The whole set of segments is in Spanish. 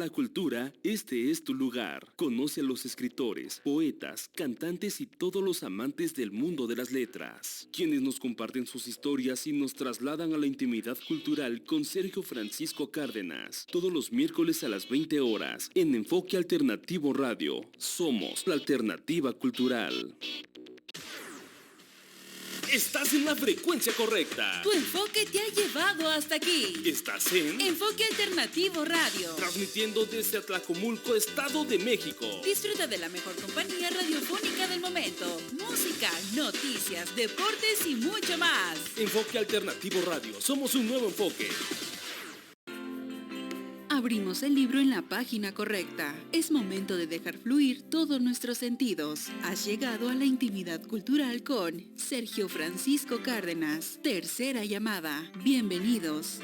la cultura, este es tu lugar. Conoce a los escritores, poetas, cantantes y todos los amantes del mundo de las letras, quienes nos comparten sus historias y nos trasladan a la intimidad cultural con Sergio Francisco Cárdenas, todos los miércoles a las 20 horas, en Enfoque Alternativo Radio. Somos la alternativa cultural. Estás en la frecuencia correcta. Tu enfoque te ha llevado hasta aquí. Estás en Enfoque Alternativo Radio, transmitiendo desde Atlacomulco, Estado de México. Disfruta de la mejor compañía radiofónica del momento. Música, noticias, deportes y mucho más. Enfoque Alternativo Radio. Somos un nuevo enfoque. Abrimos el libro en la página correcta. Es momento de dejar fluir todos nuestros sentidos. Has llegado a la intimidad cultural con Sergio Francisco Cárdenas. Tercera llamada. Bienvenidos.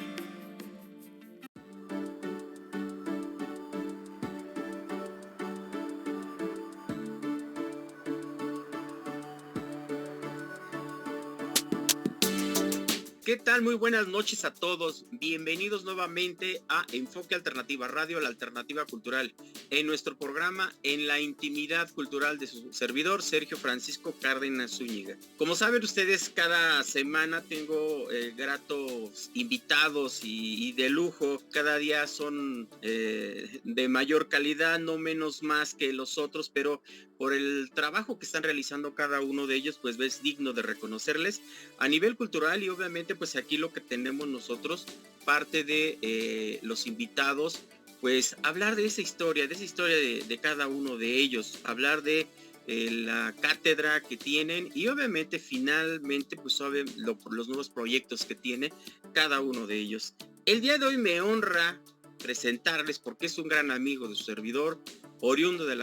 ¿Qué tal? Muy buenas noches a todos. Bienvenidos nuevamente a Enfoque Alternativa Radio, la alternativa cultural, en nuestro programa En la Intimidad Cultural de su servidor, Sergio Francisco Cárdenas Zúñiga. Como saben ustedes, cada semana tengo gratos invitados y de lujo. Cada día son de mayor calidad, no menos más que los otros, pero por el trabajo que están realizando cada uno de ellos, pues es digno de reconocerles a nivel cultural. Y obviamente pues aquí lo que tenemos nosotros, parte de los invitados, pues hablar de esa historia de cada uno de ellos, hablar de la cátedra que tienen y obviamente finalmente pues los nuevos proyectos que tiene cada uno de ellos. El día de hoy me honra presentarles, porque es un gran amigo de su servidor, oriundo de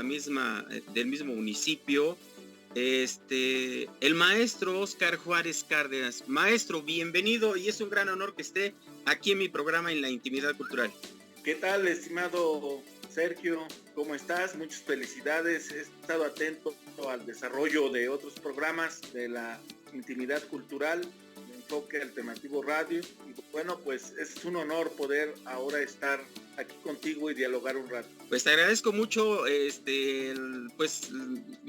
del mismo municipio, el maestro Óscar Juárez Cárdenas. Maestro, bienvenido, y es un gran honor que esté aquí en mi programa En la Intimidad Cultural. ¿Qué tal, estimado Sergio? ¿Cómo estás? Muchas felicidades. He estado atento al desarrollo de otros programas de la Intimidad Cultural, de Enfoque Alternativo Radio, y bueno, pues es un honor poder ahora estar aquí contigo y dialogar un rato. Pues te agradezco mucho pues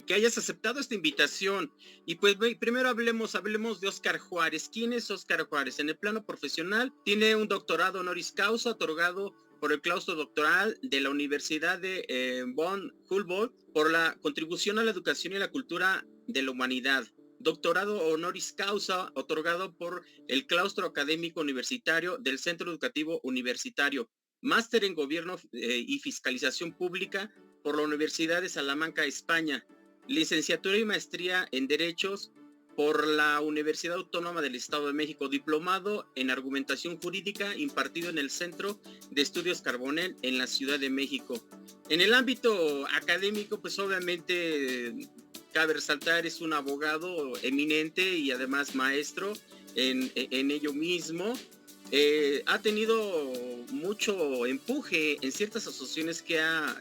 que hayas aceptado esta invitación. Y pues primero hablemos de Óscar Juárez. ¿Quién es Óscar Juárez? En el plano profesional tiene un doctorado honoris causa otorgado por el claustro doctoral de la Universidad de Bonn Humboldt por la contribución a la educación y la cultura de la humanidad. Doctorado honoris causa otorgado por el claustro académico universitario del Centro Educativo Universitario. Máster en Gobierno y Fiscalización Pública por la Universidad de Salamanca, España. Licenciatura y maestría en Derechos por la Universidad Autónoma del Estado de México. Diplomado en Argumentación Jurídica impartido en el Centro de Estudios Carbonell en la Ciudad de México. En el ámbito académico, pues obviamente cabe resaltar, es un abogado eminente y además maestro en ello mismo. Ha tenido mucho empuje en ciertas asociaciones que ha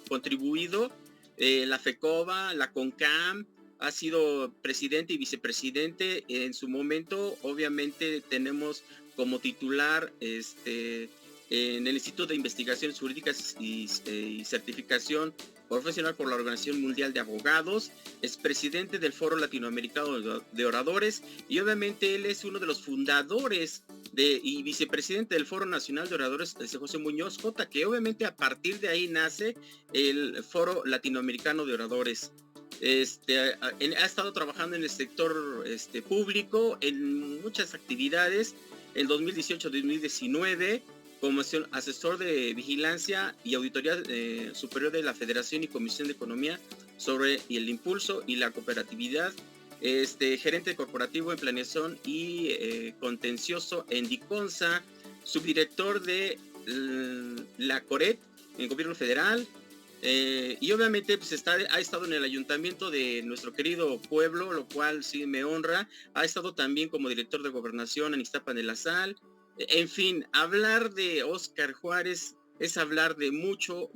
contribuido, la FECOBA, la CONCAM, ha sido presidente y vicepresidente. En su momento, obviamente, tenemos como titular en el Instituto de Investigaciones Jurídicas y Certificación Profesional por la Organización Mundial de Abogados. Es presidente del Foro Latinoamericano de Oradores y obviamente él es uno de los fundadores y vicepresidente del Foro Nacional de Oradores José Muñoz J, que obviamente a partir de ahí nace el Foro Latinoamericano de Oradores. Ha estado trabajando en el sector público en muchas actividades. En 2018-2019 como asesor de vigilancia y auditoría superior de la Federación y Comisión de Economía sobre el impulso y la cooperatividad, gerente corporativo en planeación y contencioso en DICONSA, subdirector de la CORET en gobierno federal, y obviamente pues ha estado en el ayuntamiento de nuestro querido pueblo, lo cual sí me honra. Ha estado también como director de gobernación en Iztapan de la Sal. En fin, hablar de Óscar Juárez es hablar de mucho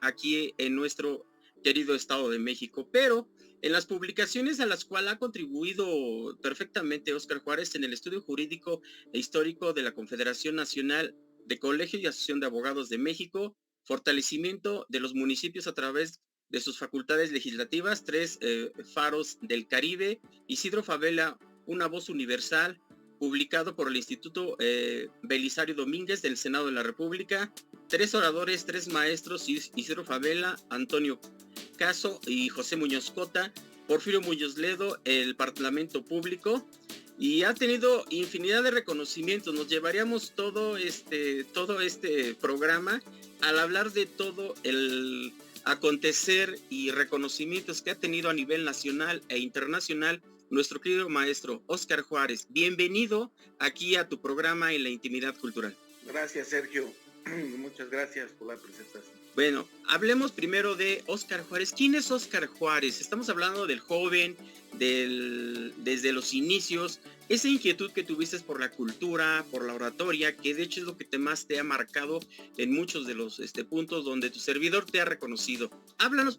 aquí en nuestro querido Estado de México, pero en las publicaciones a las cuales ha contribuido perfectamente Óscar Juárez en el estudio jurídico e histórico de la Confederación Nacional de Colegio y Asociación de Abogados de México, fortalecimiento de los municipios a través de sus facultades legislativas, 3 faros del Caribe, Isidro Favela, una voz universal, publicado por el Instituto Belisario Domínguez del Senado de la República, 3 oradores, 3 maestros, Isidro Favela, Antonio Caso y José Muñoz Cota, Porfirio Muñoz Ledo, el Parlamento Público, y ha tenido infinidad de reconocimientos. Nos llevaríamos todo este programa al hablar de todo el acontecer y reconocimientos que ha tenido a nivel nacional e internacional nuestro querido maestro Óscar Juárez. Bienvenido aquí a tu programa en la Intimidad Cultural. Gracias, Sergio. Muchas gracias por la presentación. Bueno, hablemos primero de Óscar Juárez. ¿Quién es Óscar Juárez? Estamos hablando del joven, desde los inicios, esa inquietud que tuviste por la cultura, por la oratoria, que de hecho es lo que más te ha marcado en muchos de los puntos donde tu servidor te ha reconocido. Háblanos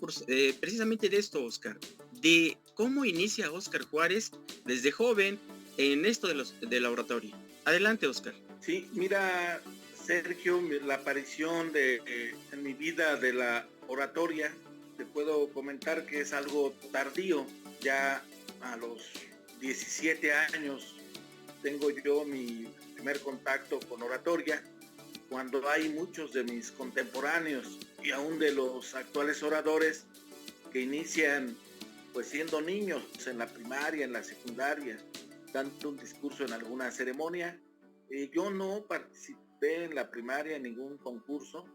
precisamente de esto, Óscar, de cómo inicia Óscar Juárez desde joven en esto de la oratoria. Adelante, Óscar. Sí, mira, Sergio, la aparición en mi vida de la oratoria, te puedo comentar que es algo tardío. Ya a los 17 años tengo yo mi primer contacto con oratoria, cuando hay muchos de mis contemporáneos y aún de los actuales oradores que inician pues siendo niños en la primaria, en la secundaria, dando un discurso en alguna ceremonia. Yo no participé en la primaria en ningún concurso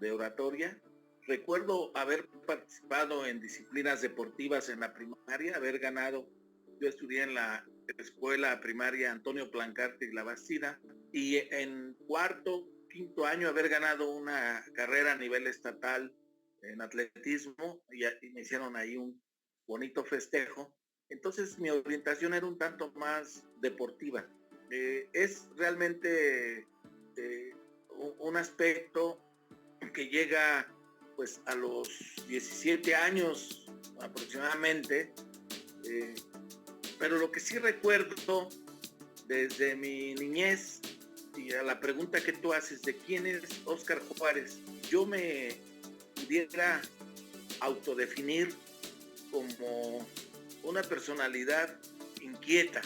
de oratoria. Recuerdo haber participado en disciplinas deportivas en la primaria, haber ganado. Yo estudié en la escuela primaria Antonio Plancarte y La Bastida, y en cuarto, quinto año haber ganado una carrera a nivel estatal en atletismo, y me hicieron ahí un bonito festejo. Entonces mi orientación era un tanto más deportiva. Es realmente un aspecto que llega pues a los 17 años aproximadamente, pero lo que sí recuerdo desde mi niñez, y a la pregunta que tú haces de quién es Óscar Juárez, yo me pudiera autodefinir como una personalidad inquieta,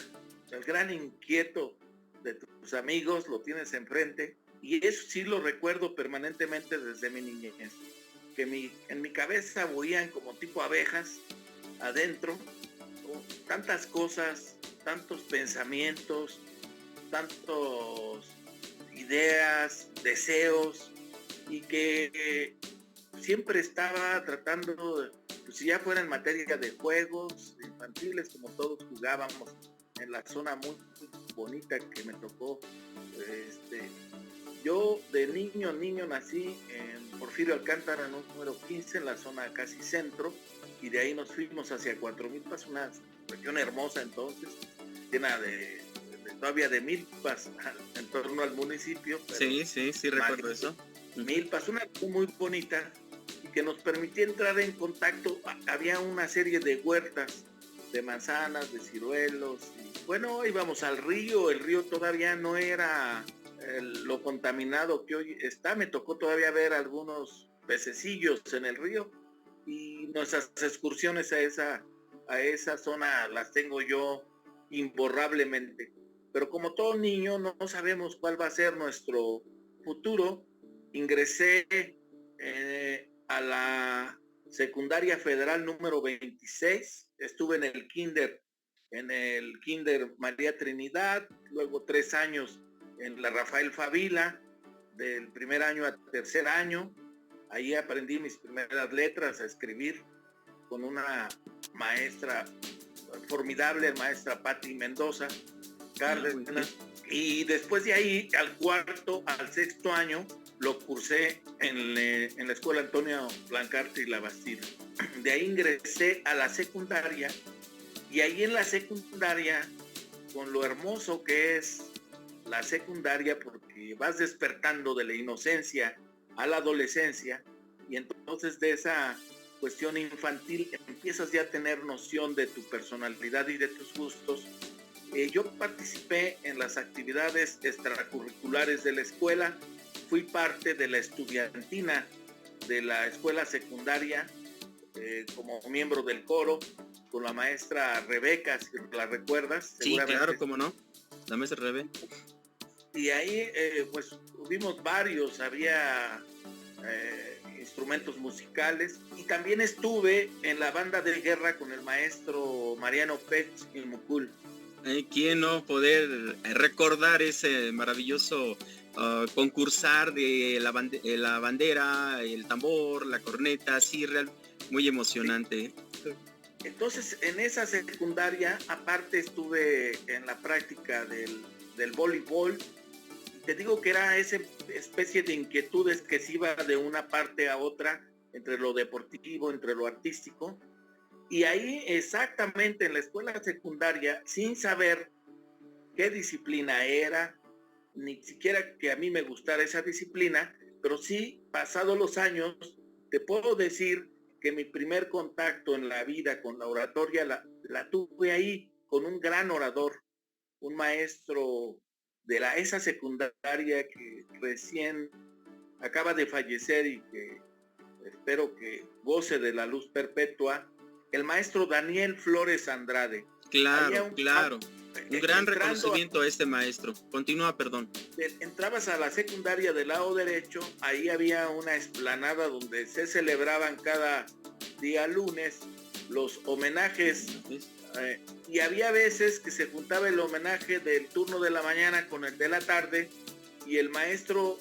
el gran inquieto de tus amigos, lo tienes enfrente, y eso sí lo recuerdo permanentemente desde mi niñez, que en mi cabeza bullían como tipo abejas adentro, tantas cosas, tantos pensamientos, tantas ideas, deseos, y que siempre estaba tratando, pues si ya fuera en materia de juegos infantiles, como todos jugábamos en la zona muy bonita que me tocó. Yo de niño nací en Porfirio Alcántara, número 15, en la zona casi centro, y de ahí nos fuimos hacia Cuatro Milpas, una región hermosa entonces, llena todavía de milpas en torno al municipio. Sí, recuerdo eso. Milpas, una región muy bonita, y que nos permitía entrar en contacto. Había una serie de huertas de manzanas, de ciruelos, y bueno, íbamos al río. El río todavía no era lo contaminado que hoy está. Me tocó todavía ver algunos pececillos en el río, y nuestras excursiones a esa zona las tengo yo imborrablemente. Pero como todo niño no sabemos cuál va a ser nuestro futuro. Ingresé a la secundaria federal número 26, estuve en el kinder María Trinidad, luego 3 años en la Rafael Favila, del primer año a tercer año. Ahí aprendí mis primeras letras, a escribir con una maestra formidable, maestra Patti Mendoza Cárdenas. Y después de ahí, al cuarto, al sexto año, lo cursé en la escuela Antonio Plancarte y La Bastida. De ahí ingresé a la secundaria, y ahí en la secundaria, con lo hermoso que es la secundaria, porque vas despertando de la inocencia a la adolescencia, y entonces de esa cuestión infantil empiezas ya a tener noción de tu personalidad y de tus gustos. Yo participé en las actividades extracurriculares de la escuela, fui parte de la estudiantina de la escuela secundaria como miembro del coro con la maestra Rebeca, si la recuerdas. Sí, claro, cómo no, la maestra Rebeca. Y ahí pues tuvimos varios, había instrumentos musicales, y también estuve en la banda de guerra con el maestro Mariano Pech y Mucul. ¿Quién no poder recordar ese maravilloso concursar de la bandera, el tambor, la corneta? Sí, muy emocionante. Sí. Entonces, en esa secundaria, aparte estuve en la práctica del voleibol. Te digo que era esa especie de inquietudes que se iba de una parte a otra, entre lo deportivo, entre lo artístico. Y ahí exactamente en la escuela secundaria, sin saber qué disciplina era, ni siquiera que a mí me gustara esa disciplina, pero sí, pasados los años, te puedo decir que mi primer contacto en la vida con la oratoria la tuve ahí, con un gran orador, un maestro de esa secundaria que recién acaba de fallecer y que espero que goce de la luz perpetua, el maestro Daniel Flores Andrade. Claro, claro. Un gran reconocimiento a este maestro. Continúa, perdón. Entrabas a la secundaria del lado derecho, ahí había una explanada donde se celebraban cada día lunes los homenajes, y había veces que se juntaba el homenaje del turno de la mañana con el de la tarde, y el maestro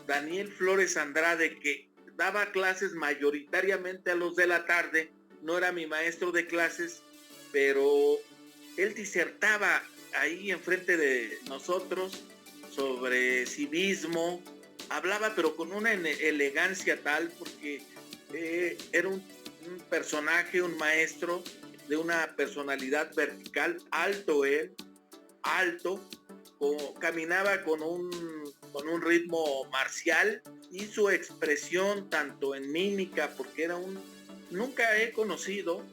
Daniel Flores Andrade, que daba clases mayoritariamente a los de la tarde, no era mi maestro de clases, pero él disertaba ahí enfrente de nosotros sobre civismo, hablaba pero con una elegancia tal, porque era un personaje, un maestro de una personalidad vertical, alto él, alto, caminaba con un ritmo marcial, y su expresión tanto en mímica, porque nunca he conocido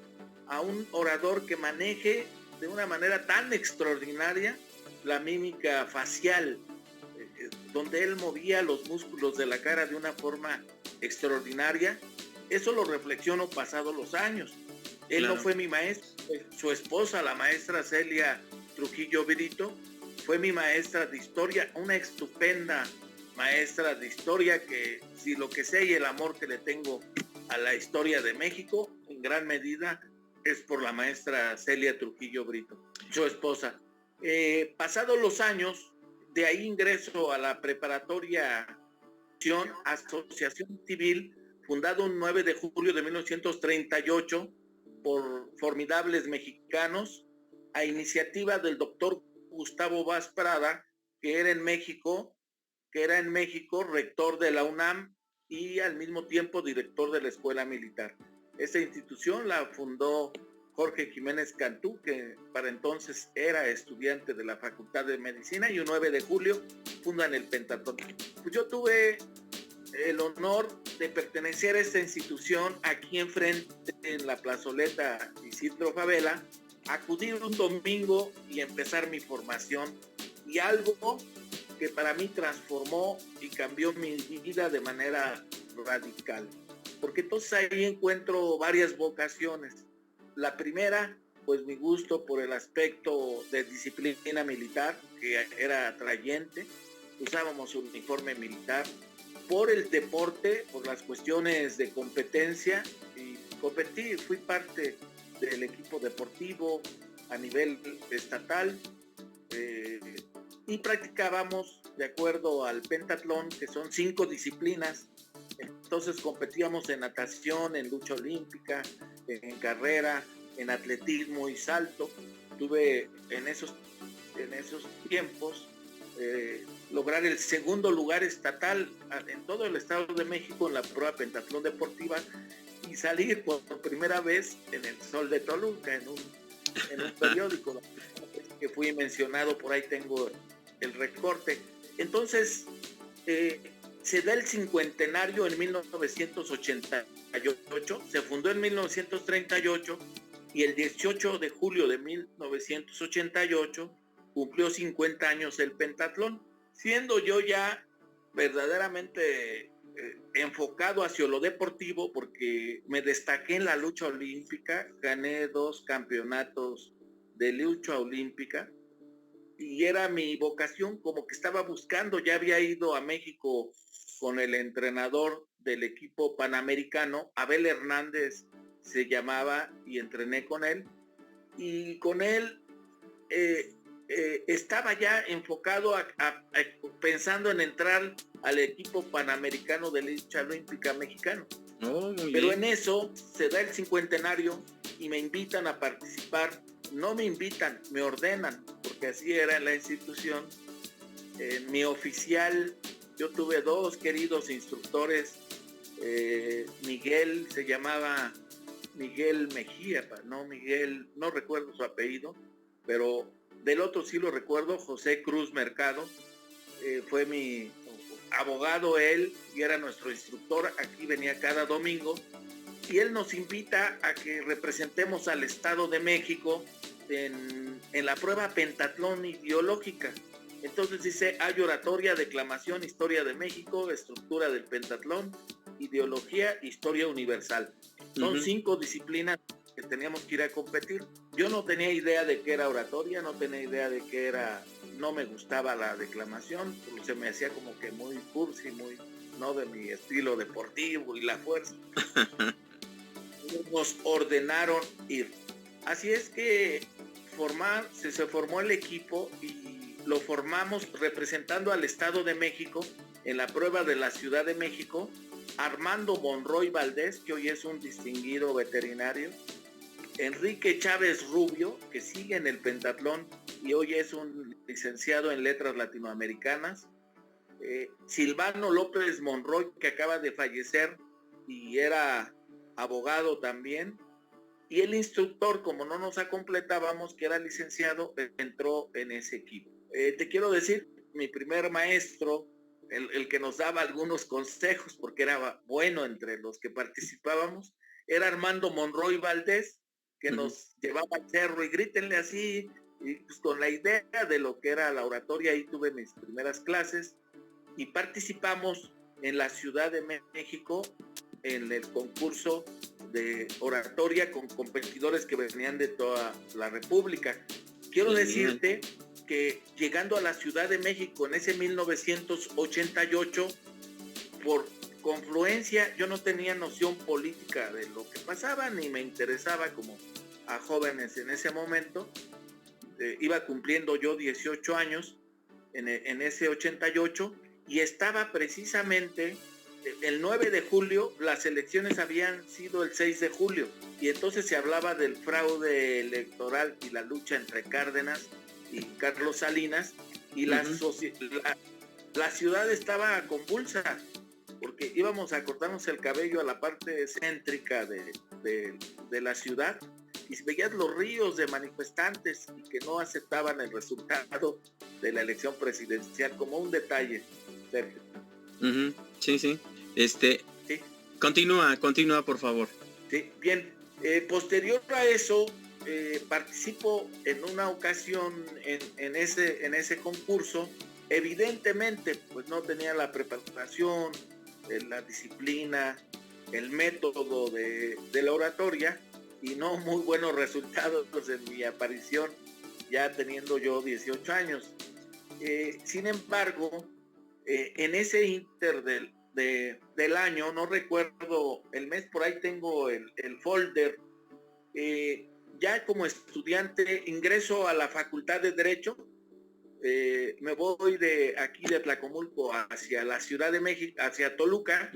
a un orador que maneje de una manera tan extraordinaria la mímica facial, donde él movía los músculos de la cara de una forma extraordinaria. Eso lo reflexiono pasados los años. Él no fue mi maestro, su esposa, la maestra Celia Trujillo Brito, fue mi maestra de historia, una estupenda maestra de historia, que si lo que sé y el amor que le tengo a la historia de México, en gran medida es por la maestra Celia Trujillo Brito, su esposa. Pasados los años, de ahí ingreso a la preparatoria Asociación Civil, fundado el 9 de julio de 1938 por formidables mexicanos, a iniciativa del doctor Gustavo Vaz Prada, que era en México rector de la UNAM y al mismo tiempo director de la Escuela Militar. Esta institución la fundó Jorge Jiménez Cantú, que para entonces era estudiante de la Facultad de Medicina, y un 9 de julio fundan el Pentatlón. Pues yo tuve el honor de pertenecer a esta institución aquí enfrente, en la plazoleta Isidro Favela, acudir un domingo y empezar mi formación, y algo que para mí transformó y cambió mi vida de manera radical, porque entonces ahí encuentro varias vocaciones. La primera, pues mi gusto por el aspecto de disciplina militar, que era atrayente, usábamos un uniforme militar, por el deporte, por las cuestiones de competencia, y competí, fui parte del equipo deportivo a nivel estatal, y practicábamos de acuerdo al pentatlón, que son 5 disciplinas. Entonces competíamos en natación, en lucha olímpica, en carrera, en atletismo y salto. Tuve en esos tiempos lograr el segundo lugar estatal en todo el Estado de México en la prueba pentatlón deportiva, y salir por primera vez en el Sol de Toluca, en un periódico que fui mencionado, por ahí tengo el recorte. Entonces se da el cincuentenario en 1988, se fundó en 1938, y el 18 de julio de 1988 cumplió 50 años el pentatlón, siendo yo ya verdaderamente enfocado hacia lo deportivo, porque me destaqué en la lucha olímpica, gané 2 campeonatos de lucha olímpica y era mi vocación, como que estaba buscando, ya había ido a México con el entrenador del equipo panamericano, Abel Hernández se llamaba, y entrené con él, y con él estaba ya enfocado pensando en entrar al equipo panamericano de lucha olímpica mexicano. Pero en eso se da el 50 y me invitan a participar. No me invitan, me ordenan, porque así era en la institución. Mi oficial, yo tuve 2 queridos instructores, Miguel, se llamaba Miguel Mejía, no recuerdo su apellido, pero del otro sí lo recuerdo, José Cruz Mercado, fue mi abogado él, y era nuestro instructor, aquí venía cada domingo, y él nos invita a que representemos al Estado de México en la prueba pentatlón ideológica. Entonces dice, hay oratoria, declamación, historia de México, estructura del pentatlón, ideología, historia universal. Son 5 disciplinas que teníamos que ir a competir. Yo no tenía idea de qué era oratoria, no tenía idea de qué era, no me gustaba la declamación, se me hacía como que muy cursi, muy no de mi estilo deportivo y la fuerza. Nos ordenaron ir. Así es que se formó el equipo y lo formamos representando al Estado de México en la prueba de la Ciudad de México, Armando Monroy Valdés, que hoy es un distinguido veterinario, Enrique Chávez Rubio, que sigue en el pentatlón y hoy es un licenciado en letras latinoamericanas, Silvano López Monroy, que acaba de fallecer y era abogado también, y el instructor, como no nos completábamos, que era licenciado, entró en ese equipo. Te quiero decir, mi primer maestro, el que nos daba algunos consejos, porque era bueno entre los que participábamos, era Armando Monroy Valdés, que nos llevaba al cerro y grítenle así, y pues con la idea de lo que era la oratoria. Ahí tuve mis primeras clases y participamos en la Ciudad de México en el concurso de oratoria con competidores que venían de toda la República. Quiero decirte que llegando a la Ciudad de México en ese 1988, por confluencia, yo no tenía noción política de lo que pasaba, ni me interesaba como a jóvenes en ese momento. Iba cumpliendo yo 18 años en ese 88 y estaba precisamente el 9 de julio, las elecciones habían sido el 6 de julio y entonces se hablaba del fraude electoral y la lucha entre Cárdenas y Carlos Salinas y la ciudad estaba convulsa porque íbamos a cortarnos el cabello a la parte céntrica de la ciudad y veías los ríos de manifestantes y que no aceptaban el resultado de la elección presidencial, como un detalle, Sergio. Sí. Sí. Continúa, por favor. Sí, bien. Posterior a eso, participo en una ocasión en ese concurso. Evidentemente, pues no tenía la preparación, la disciplina, el método de la oratoria y no muy buenos resultados en mi aparición, ya teniendo yo 18 años. Sin embargo, en ese inter del año, no recuerdo el mes, por ahí tengo el folder, ya como estudiante ingreso a la Facultad de Derecho, me voy de aquí de Tlacomulco hacia la Ciudad de México, hacia Toluca.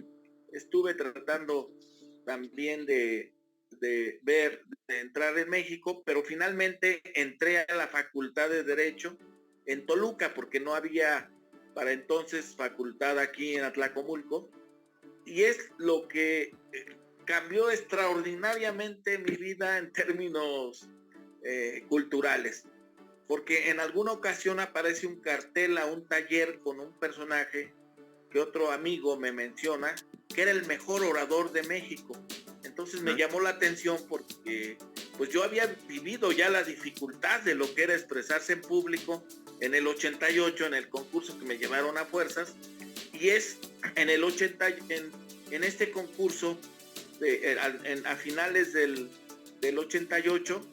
Estuve tratando también de entrar en México, pero finalmente entré a la Facultad de Derecho en Toluca porque no había para entonces facultad aquí en Atlacomulco, y es lo que cambió extraordinariamente mi vida en términos culturales, porque en alguna ocasión aparece un cartel a un taller con un personaje que otro amigo me menciona que era el mejor orador de México. Entonces me llamó la atención porque pues yo había vivido ya la dificultad de lo que era expresarse en público en el 88 en el concurso que me llevaron a fuerzas, y Y es en el 80, en este concurso, a finales del 88,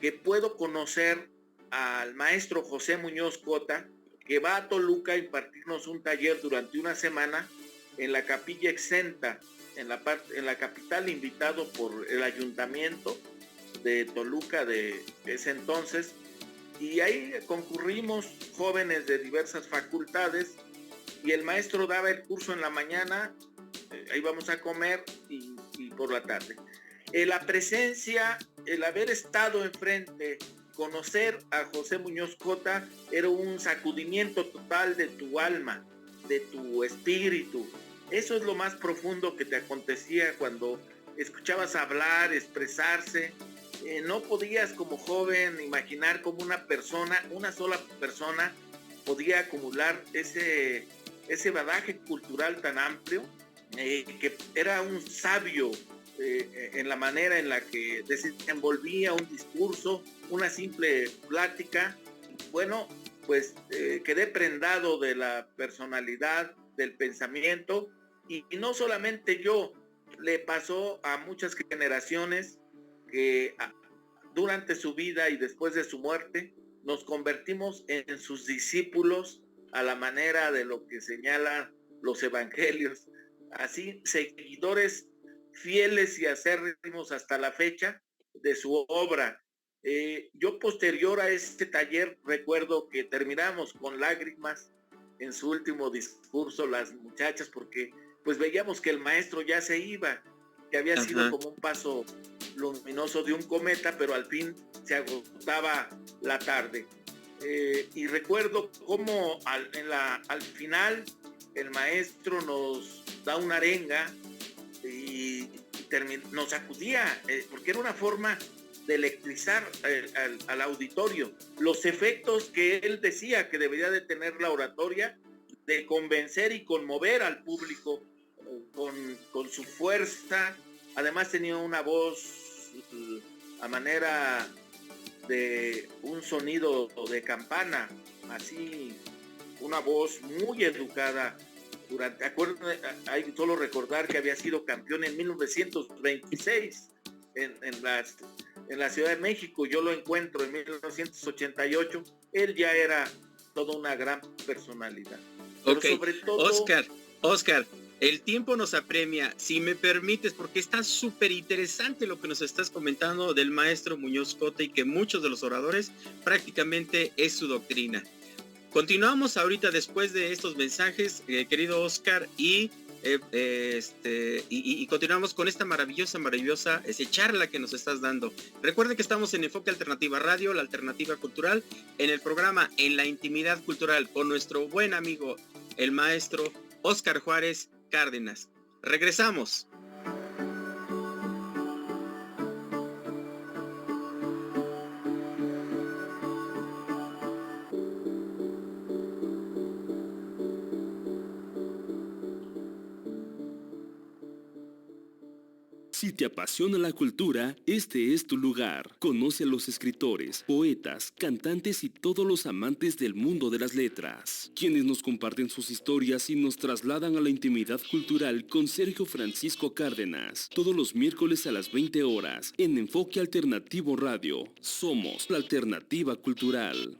que puedo conocer al maestro José Muñoz Cota, que va a Toluca a impartirnos un taller durante una semana en la Capilla Exenta, en la capital, invitado por el ayuntamiento de Toluca de ese entonces. Y ahí concurrimos jóvenes de diversas facultades, y el maestro daba el curso en la mañana, ahí vamos a comer, y por la tarde. La presencia, el haber estado enfrente, conocer a José Muñoz Cota, era un sacudimiento total de tu alma, de tu espíritu. Eso es lo más profundo que te acontecía cuando escuchabas hablar, expresarse. No podías como joven imaginar cómo una sola persona, podía acumular ese bagaje cultural tan amplio, que era un sabio en la manera en la que desenvolvía un discurso, una simple plática. Bueno, pues quedé prendado de la personalidad, del pensamiento, y no solamente yo, le pasó a muchas generaciones que durante su vida y después de su muerte nos convertimos en sus discípulos a la manera de lo que señalan los evangelios. Así, seguidores fieles y acérrimos hasta la fecha de su obra. Yo, posterior a este taller, recuerdo que terminamos con lágrimas en su último discurso las muchachas, porque pues veíamos que el maestro ya se iba, que había sido como un paso luminoso de un cometa, pero al fin se agotaba la tarde. Y recuerdo cómo al final el maestro nos da una arenga y nos sacudía, porque era una forma de electrizar al auditorio. Los efectos que él decía que debería de tener la oratoria, de convencer y conmover al público con su fuerza. Además tenía una voz a manera de un sonido de campana, así, una voz muy educada. Hay solo recordar que había sido campeón en 1926 en la Ciudad de México. Yo lo encuentro en 1988. Él ya era toda una gran personalidad. Pero sobre todo, Oscar, el tiempo nos apremia. Si me permites, porque está súper interesante lo que nos estás comentando del maestro Muñoz Cota, y que muchos de los oradores prácticamente es su doctrina. Continuamos ahorita después de estos mensajes, querido Oscar, y continuamos con esta maravillosa charla que nos estás dando. Recuerden que estamos en Enfoque Alternativa Radio, la alternativa cultural, en el programa En la Intimidad Cultural, con nuestro buen amigo, el maestro Oscar Juárez Cárdenas. Regresamos. Si te apasiona la cultura, este es tu lugar. Conoce a los escritores, poetas, cantantes y todos los amantes del mundo de las letras, quienes nos comparten sus historias y nos trasladan a la intimidad cultural con Sergio Francisco Cárdenas. Todos los miércoles a las 20 horas en Enfoque Alternativo Radio. Somos la alternativa cultural.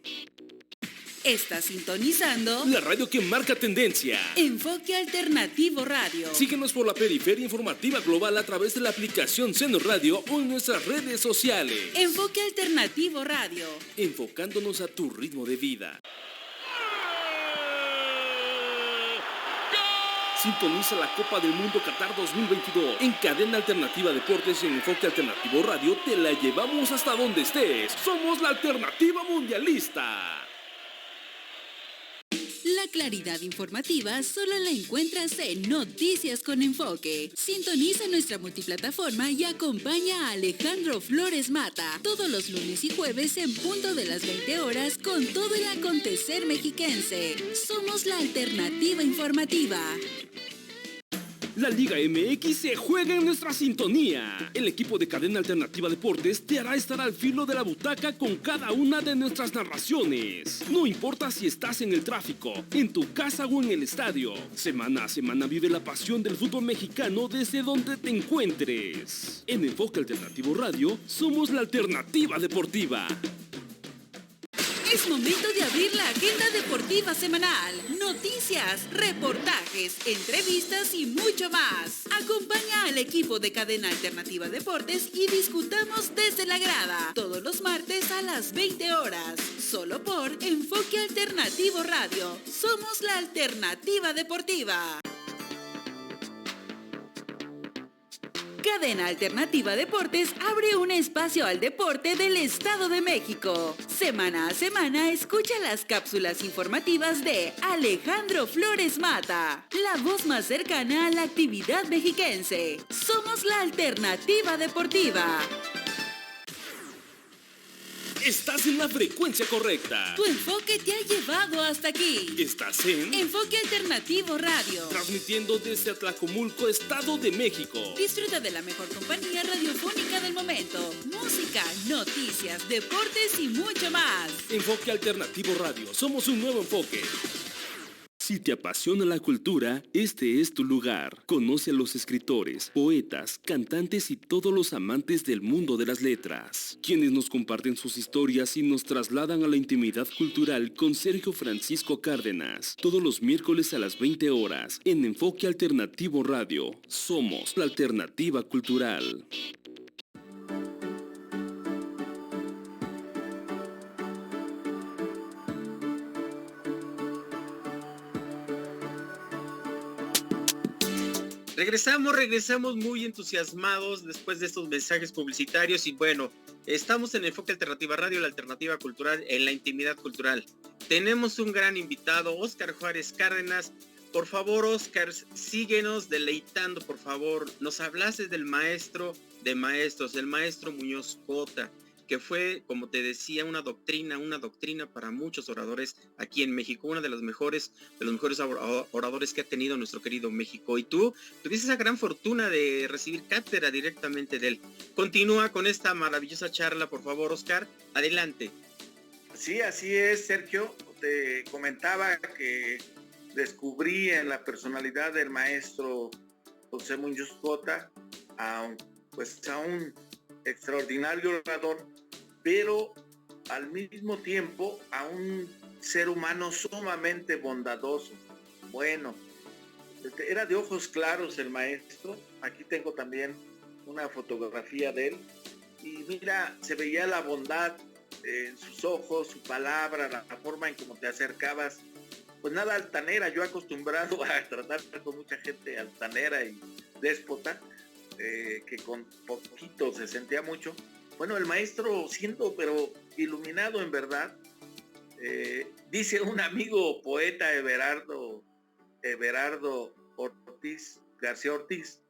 Está sintonizando la radio que marca tendencia. Enfoque Alternativo Radio. Síguenos por la periferia informativa global a través de la aplicación Seno Radio o en nuestras redes sociales. Enfoque Alternativo Radio. Enfocándonos a tu ritmo de vida. Sintoniza la Copa del Mundo Qatar 2022 en Cadena Alternativa Deportes y en Enfoque Alternativo Radio. Te la llevamos hasta donde estés. Somos la alternativa mundialista. La claridad informativa solo la encuentras en Noticias con Enfoque. Sintoniza nuestra multiplataforma y acompaña a Alejandro Flores Mata todos los lunes y jueves en punto de las 20 horas con todo el acontecer mexiquense. Somos la alternativa informativa. La Liga MX se juega en nuestra sintonía. El equipo de Cadena Alternativa Deportes te hará estar al filo de la butaca con cada una de nuestras narraciones. No importa si estás en el tráfico, en tu casa o en el estadio. Semana a semana vive la pasión del fútbol mexicano desde donde te encuentres. En Enfoque Alternativo Radio, somos la alternativa deportiva. Es momento de abrir la agenda deportiva semanal. Noticias, reportajes, entrevistas y mucho más. Acompaña al equipo de Cadena Alternativa Deportes y discutamos desde la grada. Todos los martes a las 20 horas. Solo por Enfoque Alternativo Radio. Somos la alternativa deportiva. Cadena Alternativa Deportes abre un espacio al deporte del Estado de México. Semana a semana escucha las cápsulas informativas de Alejandro Flores Mata, la voz más cercana a la actividad mexiquense. Somos la alternativa deportiva. Estás en la frecuencia correcta. Tu enfoque te ha llevado hasta aquí. Estás en Enfoque Alternativo Radio. Transmitiendo desde Atlacomulco, Estado de México. Disfruta de la mejor compañía radiofónica del momento. Música, noticias, deportes y mucho más. Enfoque Alternativo Radio. Somos un nuevo enfoque. Si te apasiona la cultura, este es tu lugar. Conoce a los escritores, poetas, cantantes y todos los amantes del mundo de las letras, quienes nos comparten sus historias y nos trasladan a la intimidad cultural con Sergio Francisco Cárdenas, todos los miércoles a las 20 horas, en Enfoque Alternativo Radio. Somos la alternativa cultural. Regresamos muy entusiasmados después de estos mensajes publicitarios y bueno, estamos en Enfoque Alternativa Radio, la alternativa cultural en la intimidad cultural. Tenemos un gran invitado, Óscar Juárez Cárdenas. Por favor, Óscar, síguenos deleitando, por favor. Nos hablaste del maestro de maestros, del maestro Muñoz Cota, que fue, como te decía, una doctrina para muchos oradores aquí en México, uno de los mejores oradores que ha tenido nuestro querido México. Y tú tuviste esa gran fortuna de recibir cátedra directamente de él. Continúa con esta maravillosa charla, por favor, Óscar. Adelante. Sí, así es, Sergio. Te comentaba que descubrí en la personalidad del maestro José Muñoz Cota a un extraordinario orador, pero al mismo tiempo a un ser humano sumamente bondadoso. Bueno, era de ojos claros el maestro. Aquí tengo también una fotografía de él y mira, se veía la bondad en sus ojos, su palabra, la forma en cómo te acercabas. Pues nada altanera, yo acostumbrado a tratar con mucha gente altanera y déspota, que con poquito se sentía mucho. Bueno, el maestro siendo pero iluminado en verdad, dice un amigo poeta Everardo García Ortiz,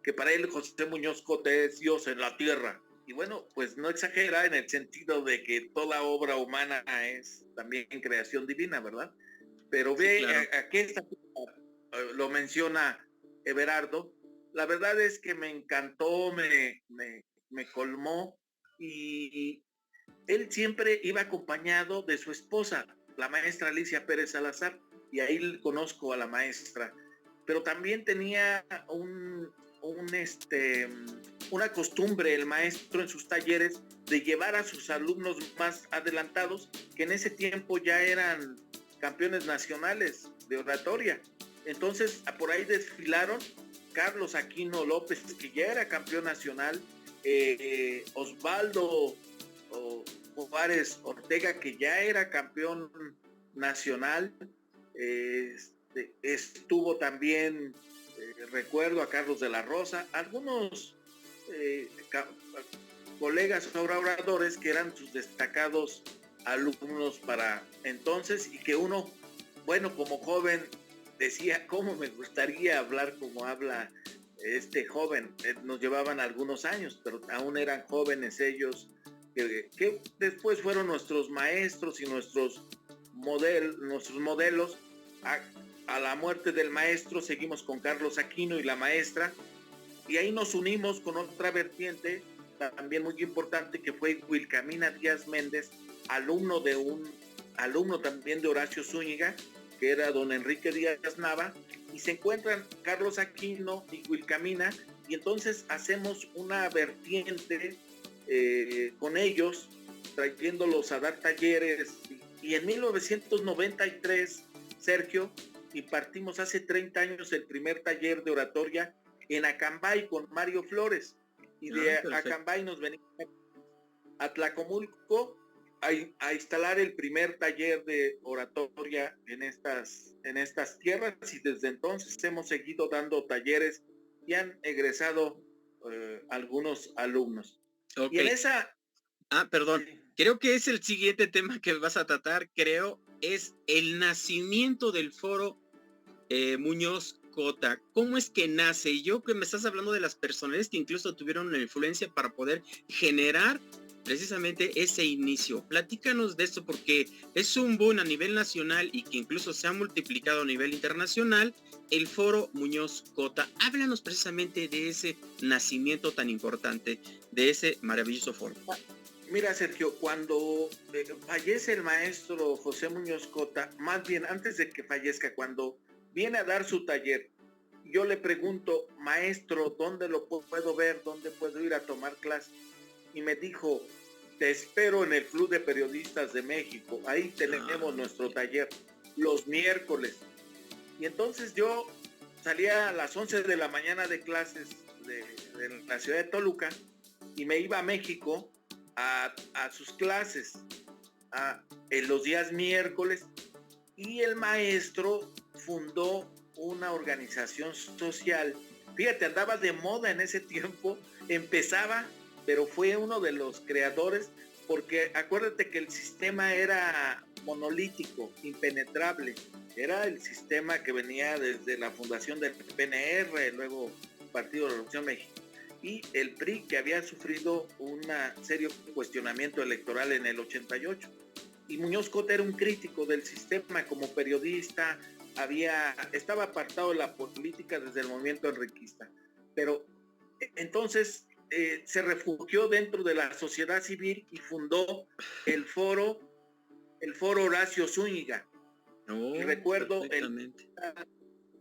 que para él José Muñoz Cota es Dios en la tierra. Y bueno, pues no exagera en el sentido de que toda obra humana es también creación divina, ¿verdad? Pero ve, sí, claro. Aquí está, lo menciona Everardo. La verdad es que me encantó, me colmó, y él siempre iba acompañado de su esposa, la maestra Alicia Pérez Salazar, y ahí conozco a la maestra. Pero también tenía una costumbre el maestro en sus talleres de llevar a sus alumnos más adelantados, que en ese tiempo ya eran campeones nacionales de oratoria. Entonces por ahí desfilaron Carlos Aquino López, que ya era campeón nacional, Osvaldo Juárez Ortega, que ya era campeón nacional, estuvo también, recuerdo a Carlos de la Rosa, algunos colegas oradores que eran sus destacados alumnos para entonces, y que uno, bueno, como joven decía, ¿cómo me gustaría hablar como habla este joven? Nos llevaban algunos años, pero aún eran jóvenes ellos, que después fueron nuestros maestros y nuestros modelos. a la muerte del maestro seguimos con Carlos Aquino y la maestra, y ahí nos unimos con otra vertiente también muy importante, que fue Wilcamina Díaz Méndez, alumno también de Horacio Zúñiga, que era don Enrique Díaz Nava, y se encuentran Carlos Aquino y Wilcamina, y entonces hacemos una vertiente con ellos, trayéndolos a dar talleres, y en 1993, Sergio, impartimos hace 30 años el primer taller de oratoria en Acambay con Mario Flores, y de Acambay nos venimos a Tlacomulco a instalar el primer taller de oratoria en estas tierras, y desde entonces hemos seguido dando talleres y han egresado algunos alumnos. Okay. Y en esa... perdón, creo que es el siguiente tema que vas a tratar, es el nacimiento del Foro Muñoz Cota. ¿Cómo es que nace? Y yo que me estás hablando de las personalidades que incluso tuvieron una influencia para poder generar precisamente ese inicio. Platícanos de esto, porque es un boom a nivel nacional y que incluso se ha multiplicado a nivel internacional, el Foro Muñoz Cota. Háblanos precisamente de ese nacimiento tan importante, de ese maravilloso foro. Mira, Sergio, cuando fallece el maestro José Muñoz Cota, más bien antes de que fallezca, cuando viene a dar su taller, yo le pregunto, maestro, ¿dónde lo puedo ver? ¿Dónde puedo ir a tomar clase? Y me dijo, te espero en el Club de Periodistas de México, ahí tenemos nuestro taller, los miércoles. Y entonces yo salía a las 11 de la mañana de clases de la ciudad de Toluca, y me iba a México a sus clases en los días miércoles, y el maestro fundó una organización social. Fíjate, andaba de moda en ese tiempo, empezaba, pero fue uno de los creadores, porque acuérdate que el sistema era monolítico, impenetrable. Era el sistema que venía desde la fundación del PNR, luego Partido de la Revolución Mexicana, y el PRI, que había sufrido un serio cuestionamiento electoral en el 88. Y Muñoz Cota era un crítico del sistema como periodista, estaba apartado de la política desde el movimiento enriquista. Pero entonces se refugió dentro de la sociedad civil y fundó el foro Horacio Zúñiga. Y recuerdo,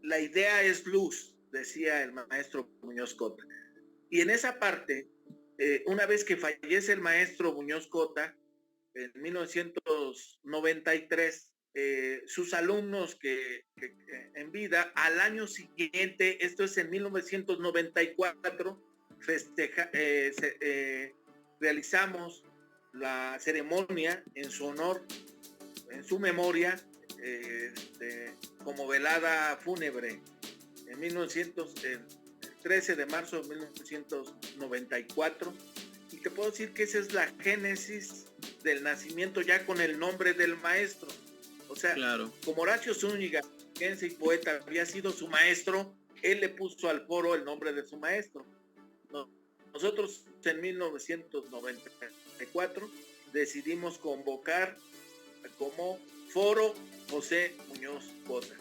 la idea es luz, decía el maestro Muñoz Cota. Y en esa parte, una vez que fallece el maestro Muñoz Cota, en 1993, sus alumnos que en vida, al año siguiente, esto es en 1994, realizamos la ceremonia en su honor, en su memoria, como velada fúnebre, en 13 de marzo de 1994, y te puedo decir que esa es la génesis del nacimiento, ya con el nombre del maestro. O sea, claro, como Horacio Zúñiga, y poeta, había sido su maestro, él le puso al foro el nombre de su maestro. Nosotros en 1994 decidimos convocar como Foro José Muñoz Cota.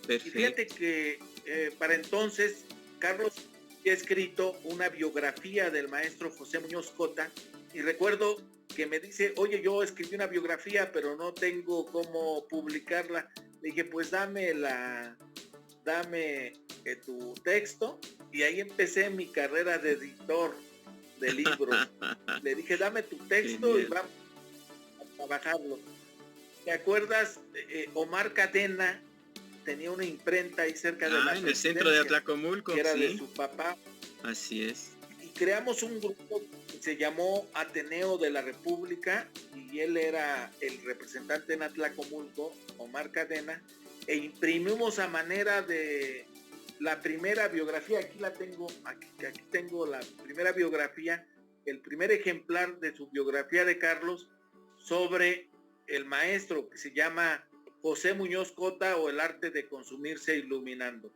Y fíjate que para entonces Carlos había escrito una biografía del maestro José Muñoz Cota, y recuerdo que me dice, oye, yo escribí una biografía, pero no tengo cómo publicarla. Le dije, pues dame tu texto, y ahí empecé mi carrera de editor de libros. Le dije, dame tu texto y vamos a trabajarlo. ¿Te acuerdas? Omar Cadena tenía una imprenta ahí cerca de la en el centro de Atlacomulco, que era de su papá. Así es. Y creamos un grupo que se llamó Ateneo de la República, y él era el representante en Atlacomulco, Omar Cadena, e imprimimos a manera de la primera biografía. Aquí tengo la primera biografía, el primer ejemplar de su biografía de Carlos sobre el maestro, que se llama José Muñoz Cota, o el arte de consumirse iluminando.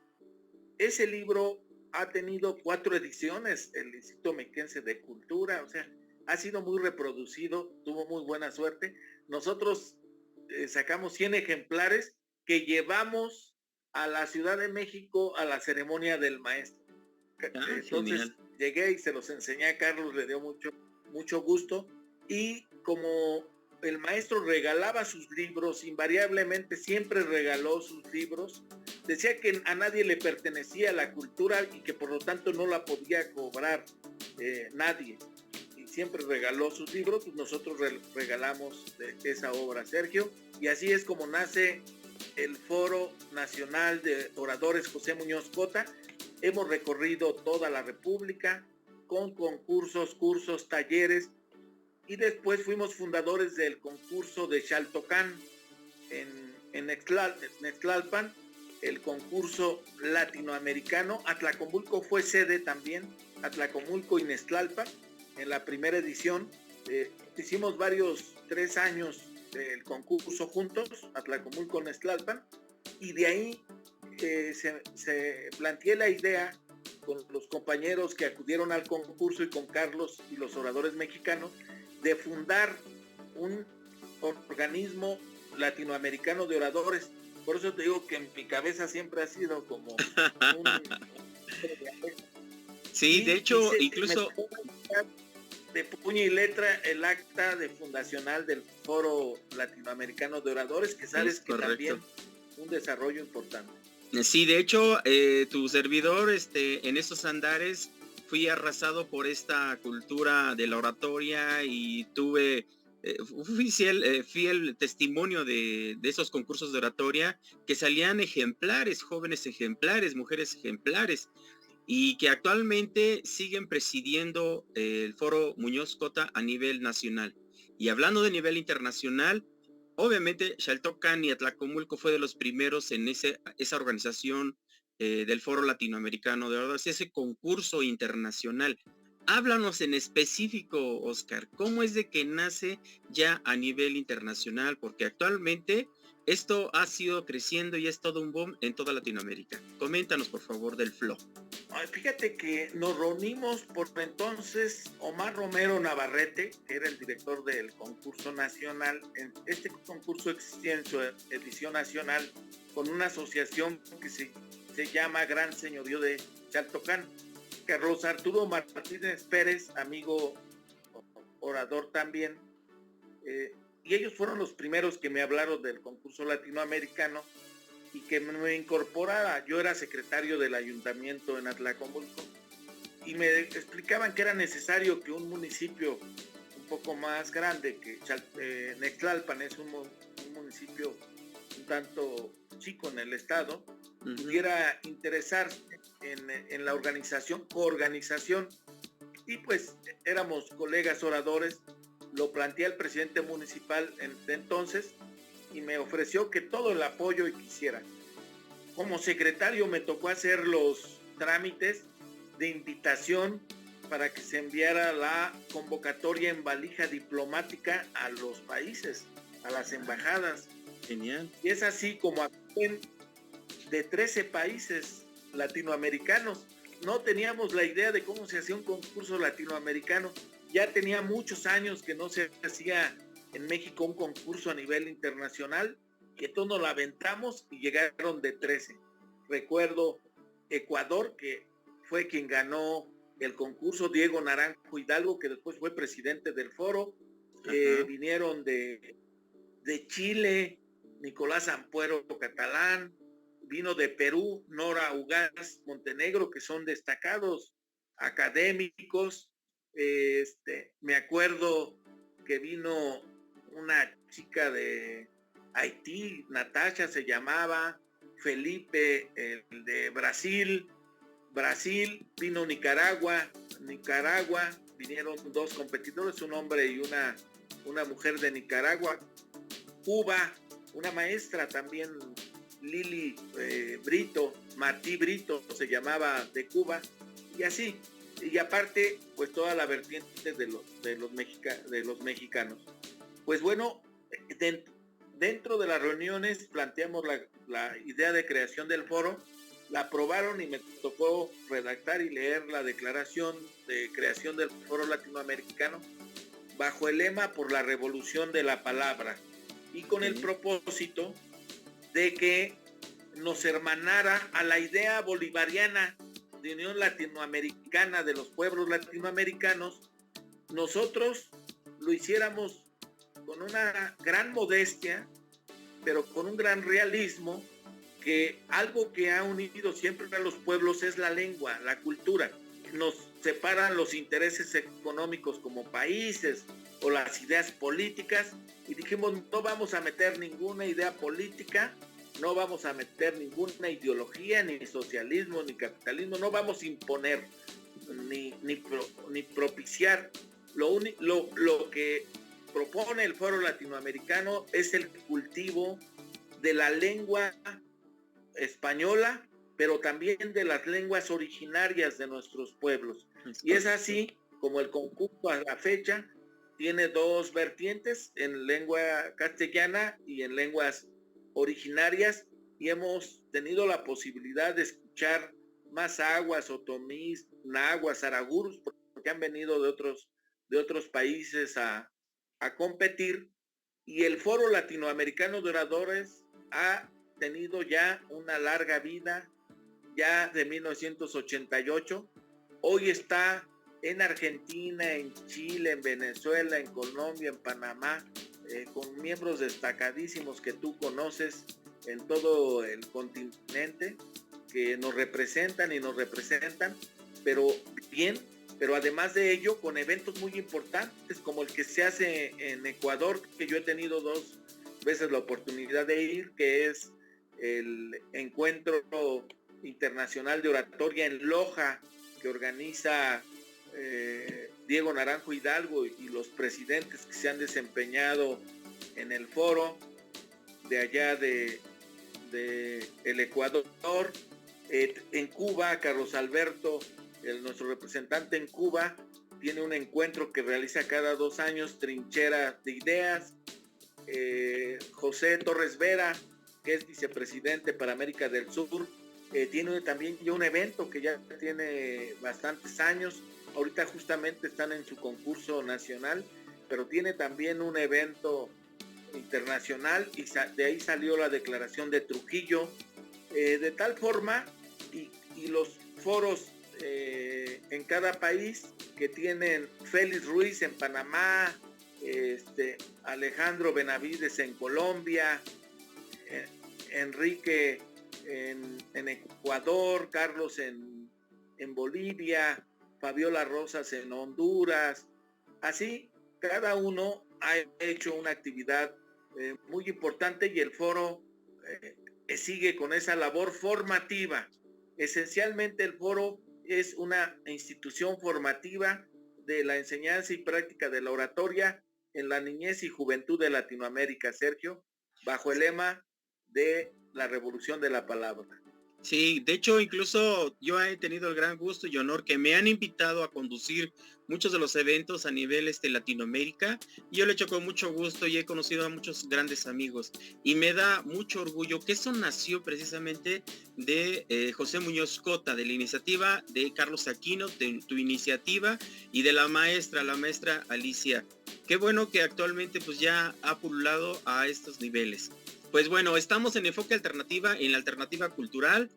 Ese libro ha tenido 4 ediciones, el Instituto Mequense de Cultura, o sea, ha sido muy reproducido, tuvo muy buena suerte. Nosotros sacamos 100 ejemplares que llevamos a la Ciudad de México a la ceremonia del maestro. Entonces genial. llegué y se los enseñé a Carlos, le dio mucho gusto, y como el maestro regalaba sus libros, invariablemente siempre regaló sus libros, decía que a nadie le pertenecía la cultura y que por lo tanto no la podía cobrar nadie, y siempre regaló sus libros, pues nosotros regalamos esa obra, Sergio, y así es como nace el Foro Nacional de Oradores José Muñoz Cota. Hemos recorrido toda la República con concursos, cursos, talleres, y después fuimos fundadores del concurso de Xaltocán en Nextlalpan, el concurso latinoamericano. Atlacomulco fue sede también, Atlacomulco y Nextlalpan, en la primera edición. Hicimos 3 años del concurso juntos, Atlacomulco, Nextlalpan, y de ahí se planteé la idea con los compañeros que acudieron al concurso y con Carlos y los oradores mexicanos de fundar un organismo latinoamericano de oradores. Por eso te digo que en mi cabeza siempre ha sido como un... Sí, de hecho, incluso... de puño y letra el acta de fundacional del Foro Latinoamericano de Oradores, que sabes que también un desarrollo importante. Sí, de hecho, tu servidor, en esos andares, fui arrasado por esta cultura de la oratoria y tuve, fui fiel testimonio de esos concursos de oratoria, que salían ejemplares, jóvenes ejemplares, mujeres ejemplares, y que actualmente siguen presidiendo el Foro Muñoz Cota a nivel nacional. Y hablando de nivel internacional, obviamente Xaltocán y Atlacomulco fue de los primeros en esa organización del Foro Latinoamericano de Oradores, ese concurso internacional. Háblanos en específico, Oscar, ¿cómo es de que nace ya a nivel internacional? Porque actualmente esto ha sido creciendo y es todo un boom en toda Latinoamérica. Coméntanos, por favor, del FLO. Fíjate que nos reunimos por entonces Omar Romero Navarrete, que era el director del concurso nacional. Este concurso existía en su edición nacional con una asociación que se llama Gran Señorío de Xaltocán. Carlos Arturo Martínez Pérez, amigo orador también, y ellos fueron los primeros que me hablaron del concurso latinoamericano y que me incorporara. Yo era secretario del ayuntamiento en Atlacomulco y me explicaban que era necesario que un municipio un poco más grande, que Nextlalpan es un municipio un tanto chico en el estado, pudiera interesarse en la coorganización, y pues éramos colegas oradores. Lo planteé al presidente municipal de entonces y me ofreció que todo el apoyo que quisiera. Como secretario me tocó hacer los trámites de invitación para que se enviara la convocatoria en valija diplomática a los países, a las embajadas. Genial. Y es así como acuden de 13 países latinoamericanos. No teníamos la idea de cómo se hacía un concurso latinoamericano. Ya tenía muchos años que no se hacía en México un concurso a nivel internacional, y entonces nos la aventamos y llegaron de 13. Recuerdo Ecuador, que fue quien ganó el concurso, Diego Naranjo Hidalgo, que después fue presidente del foro. Vinieron de Chile, Nicolás Ampuero Catalán, vino de Perú, Nora Ugaz Montenegro, que son destacados académicos. Me acuerdo que vino una chica de Haití, Natasha se llamaba, Felipe, el de Brasil, vino Nicaragua, vinieron 2 competidores, un hombre y una mujer de Nicaragua. Cuba, una maestra también, Lili Brito, Martí Brito se llamaba, de Cuba, y así. Y aparte, pues toda la vertiente de los mexicanos. Pues bueno, dentro de las reuniones planteamos la idea de creación del foro, la aprobaron y me tocó redactar y leer la declaración de creación del Foro Latinoamericano bajo el lema por la revolución de la palabra, y con el propósito de que nos hermanara a la idea bolivariana de unión latinoamericana de los pueblos latinoamericanos, nosotros lo hiciéramos con una gran modestia, pero con un gran realismo, que algo que ha unido siempre a los pueblos es la lengua, la cultura. Nos separan los intereses económicos como países o las ideas políticas, y dijimos, no vamos a meter ninguna idea política, no vamos a meter ninguna ideología, ni socialismo, ni capitalismo, no vamos a imponer, ni propiciar. Lo que propone el Foro Latinoamericano es el cultivo de la lengua española, pero también de las lenguas originarias de nuestros pueblos. Y es así como el concurso a la fecha tiene dos vertientes, en lengua castellana y en lenguas originarias, y hemos tenido la posibilidad de escuchar mazahuas, otomís, nahuas, araguros, porque han venido de otros países a competir, y el Foro Latinoamericano de Oradores ha tenido ya una larga vida, ya de 1988. Hoy está en Argentina, en Chile, en Venezuela, en Colombia, en Panamá, con miembros destacadísimos que tú conoces en todo el continente, que nos representan, pero además de ello, con eventos muy importantes, como el que se hace en Ecuador, que yo he tenido 2 veces la oportunidad de ir, que es el Encuentro Internacional de Oratoria en Loja, que organiza Diego Naranjo Hidalgo y los presidentes que se han desempeñado en el foro de allá de el Ecuador. En Cuba, Carlos Alberto, nuestro representante en Cuba, tiene un encuentro que realiza cada 2 años, Trinchera de Ideas. José Torres Vera, que es vicepresidente para América del Sur, tiene también ya un evento que ya tiene bastantes años. Ahorita justamente están en su concurso nacional, pero tiene también un evento internacional, y de ahí salió la declaración de Trujillo, de tal forma, y los foros en cada país, que tienen Félix Ruiz en Panamá, Alejandro Benavides en Colombia, Enrique en Ecuador, Carlos en Bolivia, Fabiola Rosas en Honduras. Así, cada uno ha hecho una actividad muy importante, y el foro sigue con esa labor formativa. Esencialmente el foro es una institución formativa de la enseñanza y práctica de la oratoria en la niñez y juventud de Latinoamérica, Sergio, bajo el lema de la revolución de la palabra. Sí, de hecho, incluso yo he tenido el gran gusto y honor que me han invitado a conducir muchos de los eventos a nivel Latinoamérica, y yo lo he hecho con mucho gusto y he conocido a muchos grandes amigos, y me da mucho orgullo que eso nació precisamente de José Muñoz Cota, de la iniciativa de Carlos Aquino, de tu iniciativa, y de la maestra Alicia. Qué bueno que actualmente pues ya ha pululado a estos niveles. Pues bueno, estamos en Enfoque Alternativa, en la alternativa cultural,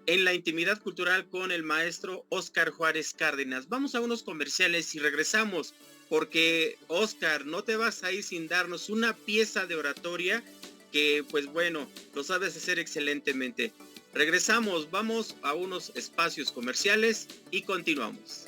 en la intimidad cultural con el maestro Óscar Juárez Cárdenas. Vamos a unos comerciales y regresamos, porque Óscar, no te vas a ir sin darnos una pieza de oratoria que, pues bueno, lo sabes hacer excelentemente. Regresamos, vamos a unos espacios comerciales y continuamos.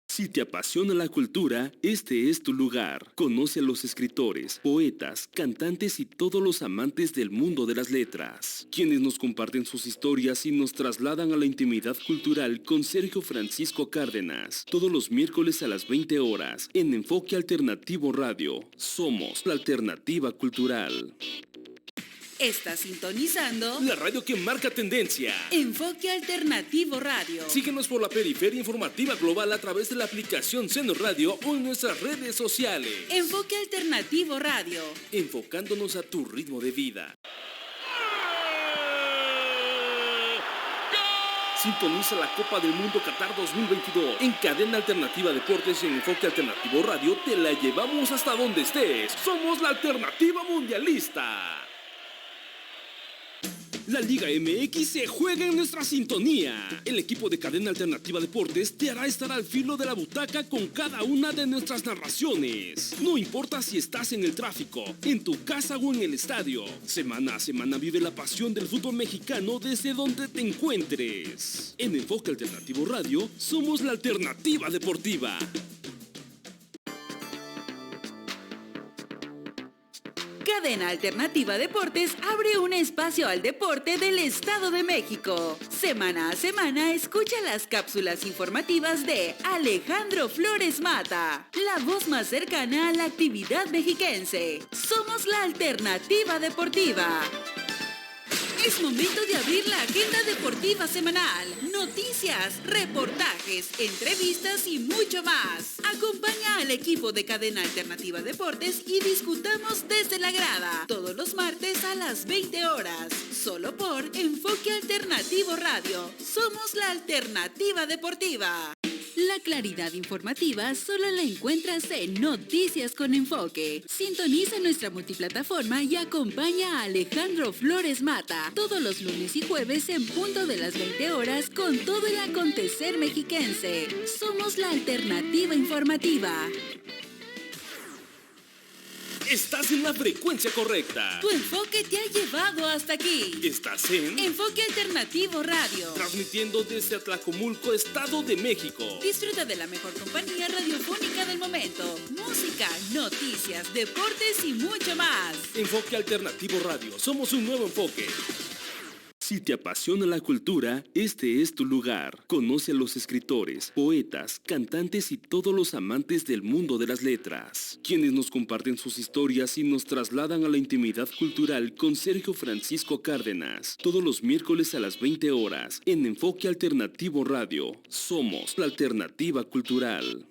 Si te apasiona la cultura, este es tu lugar. Conoce a los escritores, poetas, cantantes y todos los amantes del mundo de las letras, quienes nos comparten sus historias y nos trasladan a la intimidad cultural con Sergio Francisco Cárdenas, todos los miércoles a las 20 horas, en Enfoque Alternativo Radio. Somos la alternativa cultural. Está sintonizando La radio que marca tendencia. Enfoque Alternativo Radio. Síguenos por la periferia informativa global a través de la aplicación Seno Radio o en nuestras redes sociales. Enfoque Alternativo Radio. Enfocándonos a tu ritmo de vida. Sintoniza la Copa del Mundo Qatar 2022 en Cadena Alternativa Deportes y en Enfoque Alternativo Radio. Te la llevamos hasta donde estés. Somos la alternativa mundialista. La Liga MX se juega en nuestra sintonía. El equipo de Cadena Alternativa Deportes te hará estar al filo de la butaca con cada una de nuestras narraciones. No importa si estás en el tráfico, en tu casa o en el estadio. Semana a semana vive la pasión del fútbol mexicano desde donde te encuentres. En Enfoque Alternativo Radio, somos la alternativa deportiva. Cadena Alternativa Deportes abre un espacio al deporte del Estado de México. Semana a semana escucha las cápsulas informativas de Alejandro Flores Mata, la voz más cercana a la actividad mexiquense. Somos la Alternativa Deportiva. Es momento de abrir la agenda deportiva semanal. Noticias, reportajes, entrevistas y mucho más. Acompaña al equipo de Cadena Alternativa Deportes y discutamos desde la grada. Todos los martes a las 20 horas. Solo por Enfoque Alternativo Radio. Somos la Alternativa Deportiva. La claridad informativa solo la encuentras en Noticias con Enfoque. Sintoniza nuestra multiplataforma y acompaña a Alejandro Flores Mata todos los lunes y jueves en punto de las 20 horas con todo el acontecer mexiquense. Somos la alternativa informativa. Estás en la frecuencia correcta. Tu enfoque te ha llevado hasta aquí. Estás en Enfoque Alternativo Radio. Transmitiendo desde Atlacomulco, Estado de México. Disfruta de la mejor compañía radiofónica del momento. Música, noticias, deportes y mucho más. Enfoque Alternativo Radio. Somos un nuevo enfoque. Si te apasiona la cultura, este es tu lugar. Conoce a los escritores, poetas, cantantes y todos los amantes del mundo de las letras, quienes nos comparten sus historias y nos trasladan a la intimidad cultural con Sergio Francisco Cárdenas. Todos los miércoles a las 20 horas en Enfoque Alternativo Radio. Somos la alternativa cultural.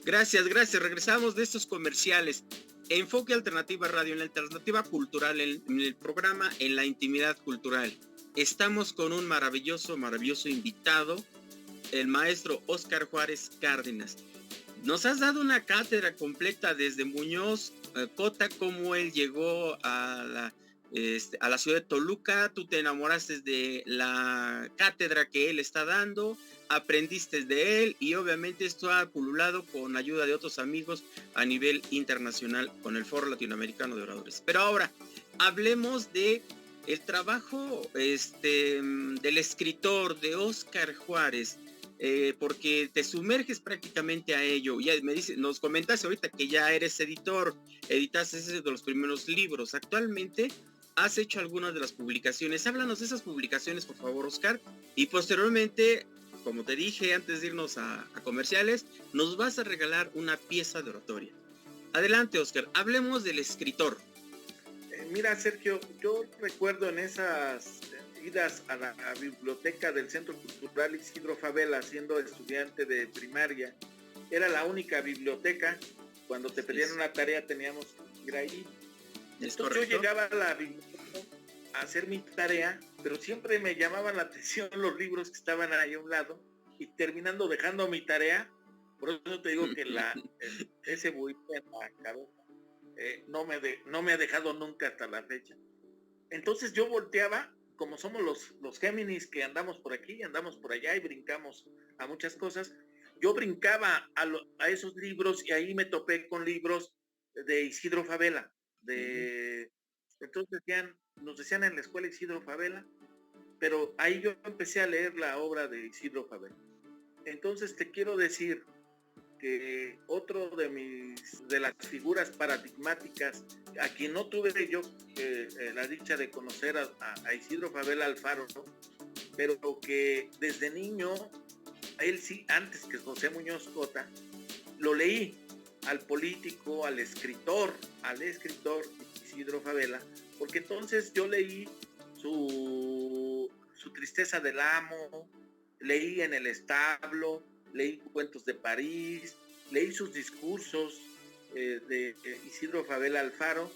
Gracias. Regresamos de estos comerciales. Enfoque Alternativa Radio, en la alternativa cultural, en el programa En la Intimidad Cultural. Estamos con un maravilloso invitado, el maestro Óscar Juárez Cárdenas. Nos has dado una cátedra completa desde Muñoz, Cota, cómo él llegó a la ciudad de Toluca. Tú te enamoraste de la cátedra que él está dando, aprendiste de él y obviamente esto ha pululado con ayuda de otros amigos a nivel internacional con el Foro Latinoamericano de Oradores. Pero ahora hablemos de el trabajo del escritor de Óscar Juárez, porque te sumerges prácticamente a ello. Ya nos comentaste ahorita que ya eres editor, editaste ese de los primeros libros. Actualmente has hecho algunas de las publicaciones. Háblanos de esas publicaciones, por favor, Óscar. Y posteriormente, como te dije antes de irnos a comerciales, nos vas a regalar una pieza de oratoria. Adelante, Óscar, hablemos del escritor. Mira, Sergio, yo recuerdo en esas idas a la biblioteca del Centro Cultural Isidro Fabela, siendo estudiante de primaria, era la única biblioteca. Cuando te pedían una tarea teníamos que ir ahí. Entonces yo llegaba a la biblioteca a hacer mi tarea, pero siempre me llamaban la atención los libros que estaban ahí a un lado, y terminando dejando mi tarea. Por eso te digo que ese buito en la cabeza no me ha dejado nunca hasta la fecha. Entonces yo volteaba, como somos los Géminis que andamos por aquí, andamos por allá y brincamos a muchas cosas, yo brincaba a esos libros y ahí me topé con libros de Isidro Fabela. Entonces nos decían en la escuela Isidro Fabela, pero ahí yo empecé a leer la obra de Isidro Fabela. Entonces te quiero decir que otro de las figuras paradigmáticas, a quien no tuve yo la dicha de conocer a Isidro Fabela Alfaro, pero que desde niño, él sí, antes que José Muñoz Cota, lo leí, al político, al escritor Isidro Fabela, porque entonces yo leí su Tristeza del Amo, leí En el Establo, leí Cuentos de París, leí sus discursos de Isidro Fabela Alfaro,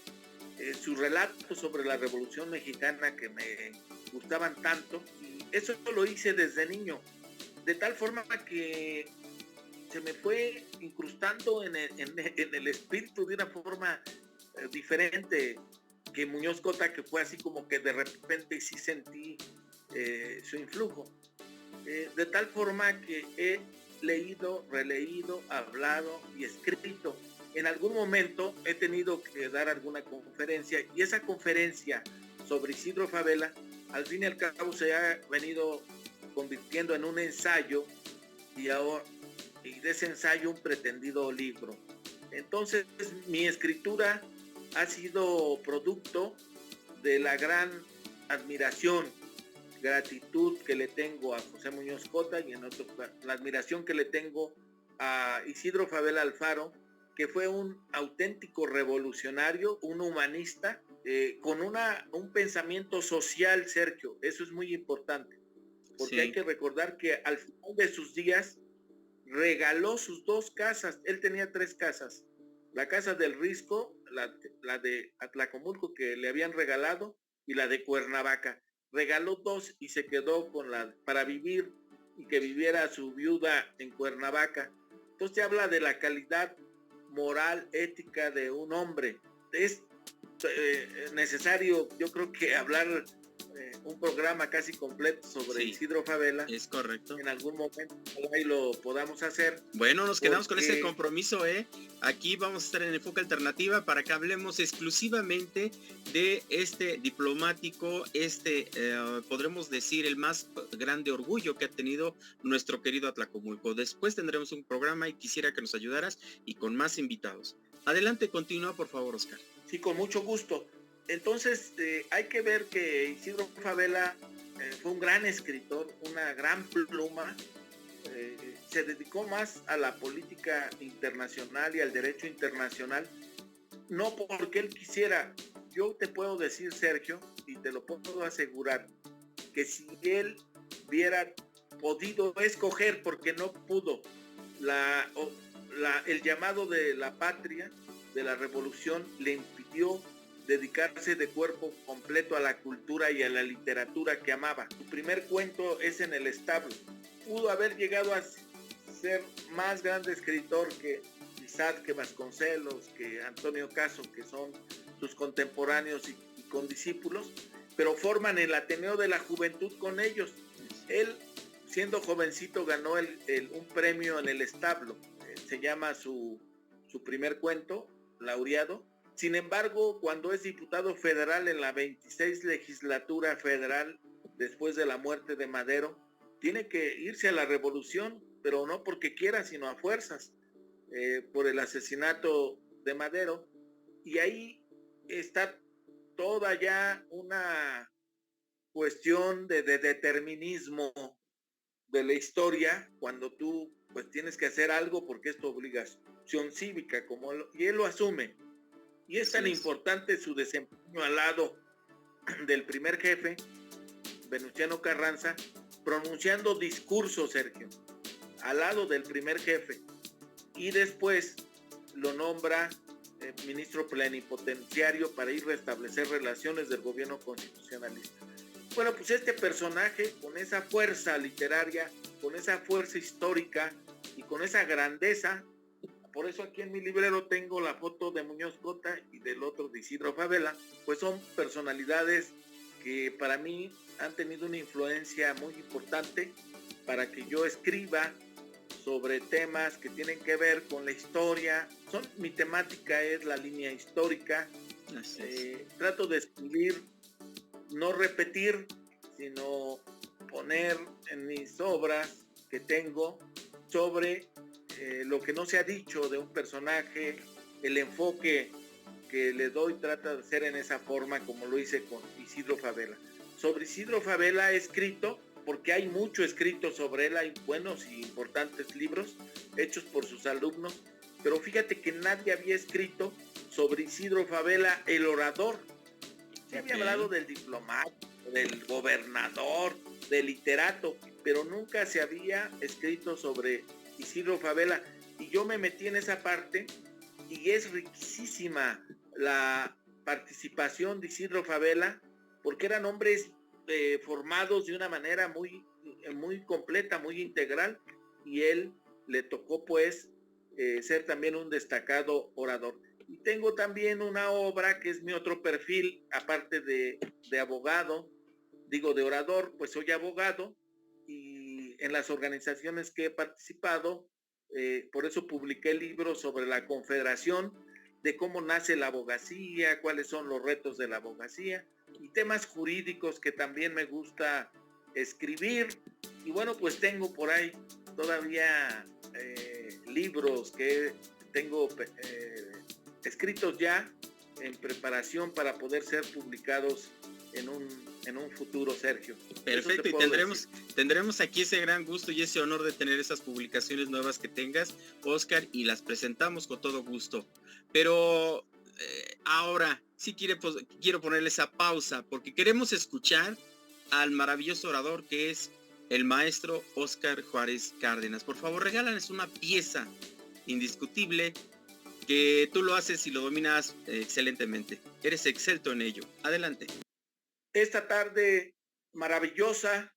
sus relatos sobre la Revolución Mexicana que me gustaban tanto, y eso lo hice desde niño, de tal forma que se me fue incrustando en el espíritu de una forma diferente que Muñoz Cota, que fue así como que de repente sí sentí su influjo. De tal forma que he leído, releído, hablado y escrito. En algún momento he tenido que dar alguna conferencia, y esa conferencia sobre Isidro Fabela, al fin y al cabo, se ha venido convirtiendo en un ensayo, y de ese ensayo un pretendido libro. Entonces, mi escritura ha sido producto de la gran admiración, gratitud que le tengo a José Muñoz Cota, y la admiración que le tengo a Isidro Fabela Alfaro, que fue un auténtico revolucionario, un humanista, con un pensamiento social, Sergio. Eso es muy importante, porque sí, hay que recordar que al final de sus días regaló sus 2 casas. Él tenía 3 casas: la casa del Risco, la de Atlacomulco, que le habían regalado, y la de Cuernavaca. Regaló 2 y se quedó con para vivir, y que viviera su viuda en Cuernavaca. Entonces te habla de la calidad moral, ética de un hombre. Es necesario, yo creo, que hablar un programa casi completo sobre Isidro Fabela. Es correcto. En algún momento ahí lo podamos hacer. Bueno, nos quedamos con ese compromiso, Aquí vamos a estar en Enfoque Alternativa para que hablemos exclusivamente de este diplomático, podremos decir, el más grande orgullo que ha tenido nuestro querido Atlacomulco. Después tendremos un programa y quisiera que nos ayudaras, y con más invitados. Adelante, continúa, por favor, Oscar. Sí, con mucho gusto. Entonces, hay que ver que Isidro Fabela fue un gran escritor, una gran pluma. Se dedicó más a la política internacional y al derecho internacional, no porque él quisiera. Yo te puedo decir, Sergio, y te lo puedo asegurar, que si él hubiera podido escoger, porque no pudo, el llamado de la patria, de la revolución, le impidió dedicarse de cuerpo completo a la cultura y a la literatura que amaba. Su primer cuento es En el establo. Pudo haber llegado a ser más grande escritor que Isaac, que Vasconcelos, que Antonio Caso, que son sus contemporáneos y condiscípulos, pero forman el Ateneo de la Juventud con ellos. Él, siendo jovencito, ganó un premio en el establo. Se llama su primer cuento, laureado. Sin embargo, cuando es diputado federal en la 26 legislatura federal, después de la muerte de Madero, tiene que irse a la revolución, pero no porque quiera, sino a fuerzas, por el asesinato de Madero. Y ahí está toda ya una cuestión de determinismo de la historia, cuando tú pues tienes que hacer algo porque es tu obligación cívica, y él lo asume. Y es tan importante su desempeño al lado del primer jefe, Venustiano Carranza, pronunciando discursos, Sergio, al lado del primer jefe, y después lo nombra ministro plenipotenciario para ir a restablecer relaciones del gobierno constitucionalista. Bueno, pues este personaje, con esa fuerza literaria, con esa fuerza histórica y con esa grandeza, por eso aquí en mi librero tengo la foto de Muñoz Cota y del otro de Isidro Fabela, pues son personalidades que para mí han tenido una influencia muy importante para que yo escriba sobre temas que tienen que ver con la historia. Mi temática es la línea histórica. Trato de escribir, no repetir, sino poner en mis obras que tengo sobre lo que no se ha dicho de un personaje. El enfoque que le doy trata de ser en esa forma, como lo hice con Isidro Fabela. Sobre Isidro Fabela he escrito, porque hay mucho escrito sobre él, hay buenos y importantes libros hechos por sus alumnos, pero fíjate que nadie había escrito sobre Isidro Fabela, el orador. Se había hablado del diplomático, del gobernador, del literato, pero nunca se había escrito sobre Isidro Favela, y yo me metí en esa parte y es riquísima la participación de Isidro Favela, porque eran hombres formados de una manera muy completa, muy integral, y él le tocó pues ser también un destacado orador. Y tengo también una obra que es mi otro perfil, aparte de abogado, digo de orador, pues soy abogado, y en las organizaciones que he participado, por eso publiqué el libro sobre la Confederación, de cómo nace la abogacía, cuáles son los retos de la abogacía, y temas jurídicos que también me gusta escribir. Y bueno, pues tengo por ahí todavía libros que tengo escritos ya en preparación para poder ser publicados en un futuro, Sergio. Perfecto, y tendremos aquí ese gran gusto y ese honor de tener esas publicaciones nuevas que tengas, Oscar, y las presentamos con todo gusto. Pero ahora sí quiero ponerle esa pausa, porque queremos escuchar al maravilloso orador que es el maestro Óscar Juárez Cárdenas. Por favor, regálanos una pieza indiscutible, que tú lo haces y lo dominas excelentemente. Eres excelso en ello. Adelante. Esta tarde maravillosa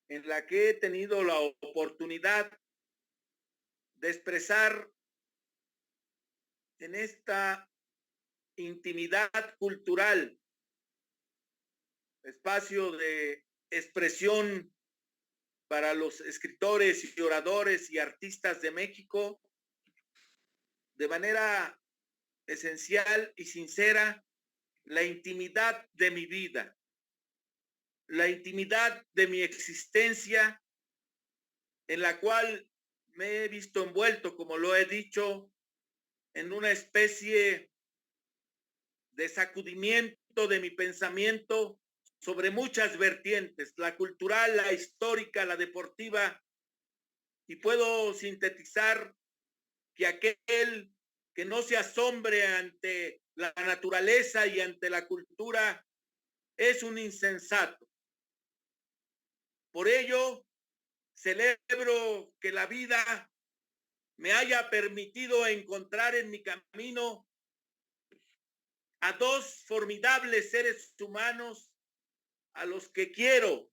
en la que he tenido la oportunidad de expresar en esta intimidad cultural, espacio de expresión para los escritores y oradores y artistas de México, de manera esencial y sincera, la intimidad de mi vida, la intimidad de mi existencia, en la cual me he visto envuelto, como lo he dicho, en una especie de sacudimiento de mi pensamiento sobre muchas vertientes, la cultural, la histórica, la deportiva, y puedo sintetizar que aquel que no se asombre ante la naturaleza y ante la cultura es un insensato. Por ello, celebro que la vida me haya permitido encontrar en mi camino a dos formidables seres humanos a los que quiero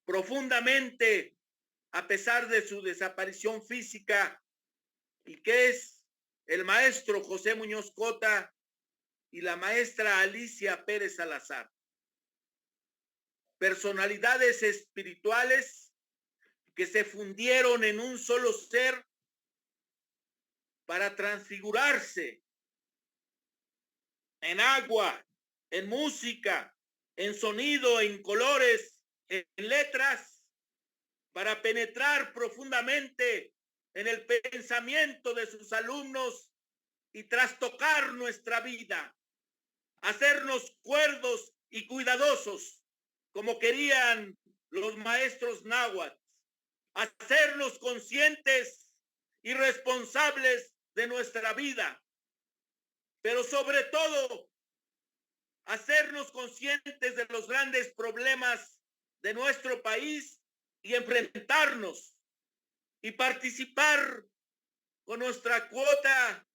profundamente a pesar de su desaparición física, y que es el maestro José Muñoz Cota y la maestra Alicia Pérez Salazar. Personalidades espirituales que se fundieron en un solo ser para transfigurarse en agua, en música, en sonido, en colores, en letras, para penetrar profundamente en el pensamiento de sus alumnos y trastocar nuestra vida, hacernos cuerdos y cuidadosos, como querían los maestros náhuatl, hacernos conscientes y responsables de nuestra vida, pero sobre todo hacernos conscientes de los grandes problemas de nuestro país y enfrentarnos y participar con nuestra cuota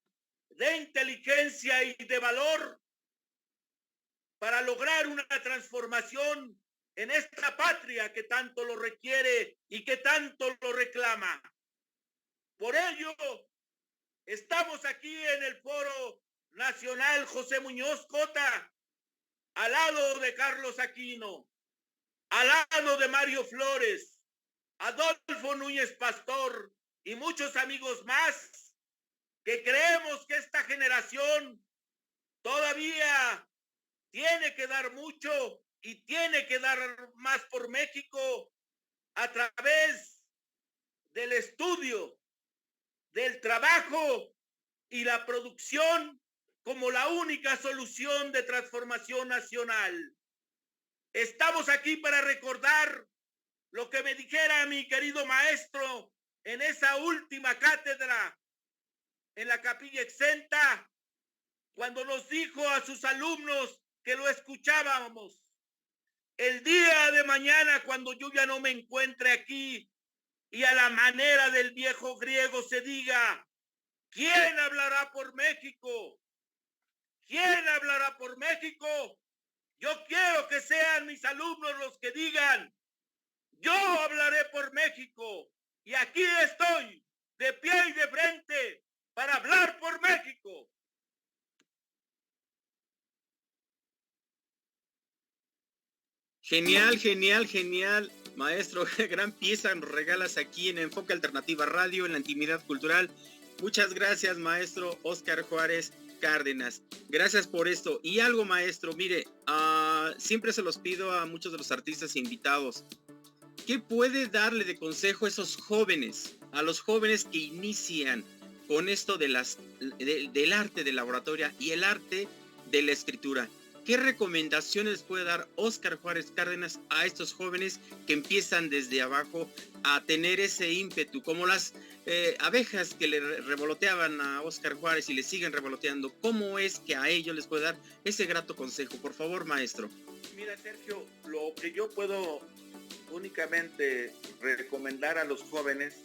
de inteligencia y de valor para lograr una transformación en esta patria que tanto lo requiere y que tanto lo reclama. Por ello, estamos aquí en el Foro Nacional José Muñoz Cota, al lado de Carlos Aquino, al lado de Mario Flores, Adolfo Núñez Pastor y muchos amigos más, que creemos que esta generación todavía tiene que dar mucho y tiene que dar más por México a través del estudio, del trabajo y la producción como la única solución de transformación nacional. Estamos aquí para recordar lo que me dijera mi querido maestro en esa última cátedra en la Capilla Exenta, cuando nos dijo a sus alumnos que lo escuchábamos: el día de mañana, cuando yo ya no me encuentre aquí, y a la manera del viejo griego se diga: ¿quién hablará por México? ¿Quién hablará por México? Yo quiero que sean mis alumnos los que digan: yo hablaré por México. Y aquí estoy, de pie y de frente, para hablar por México. Genial, genial, genial. Maestro, gran pieza nos regalas aquí en Enfoque Alternativa Radio, en la intimidad cultural. Muchas gracias, maestro Óscar Juárez Cárdenas. Gracias por esto. Y algo, maestro, mire, siempre se los pido a muchos de los artistas invitados. ¿Qué puede darle de consejo a esos jóvenes, a los jóvenes que inician con esto del arte de la oratoria y el arte de la escritura? ¿Qué recomendaciones puede dar Óscar Juárez Cárdenas a estos jóvenes que empiezan desde abajo a tener ese ímpetu, como las abejas que le revoloteaban a Óscar Juárez y le siguen revoloteando? ¿Cómo es que a ellos les puede dar ese grato consejo? Por favor, maestro. Mira, Sergio, lo que yo puedo únicamente recomendar a los jóvenes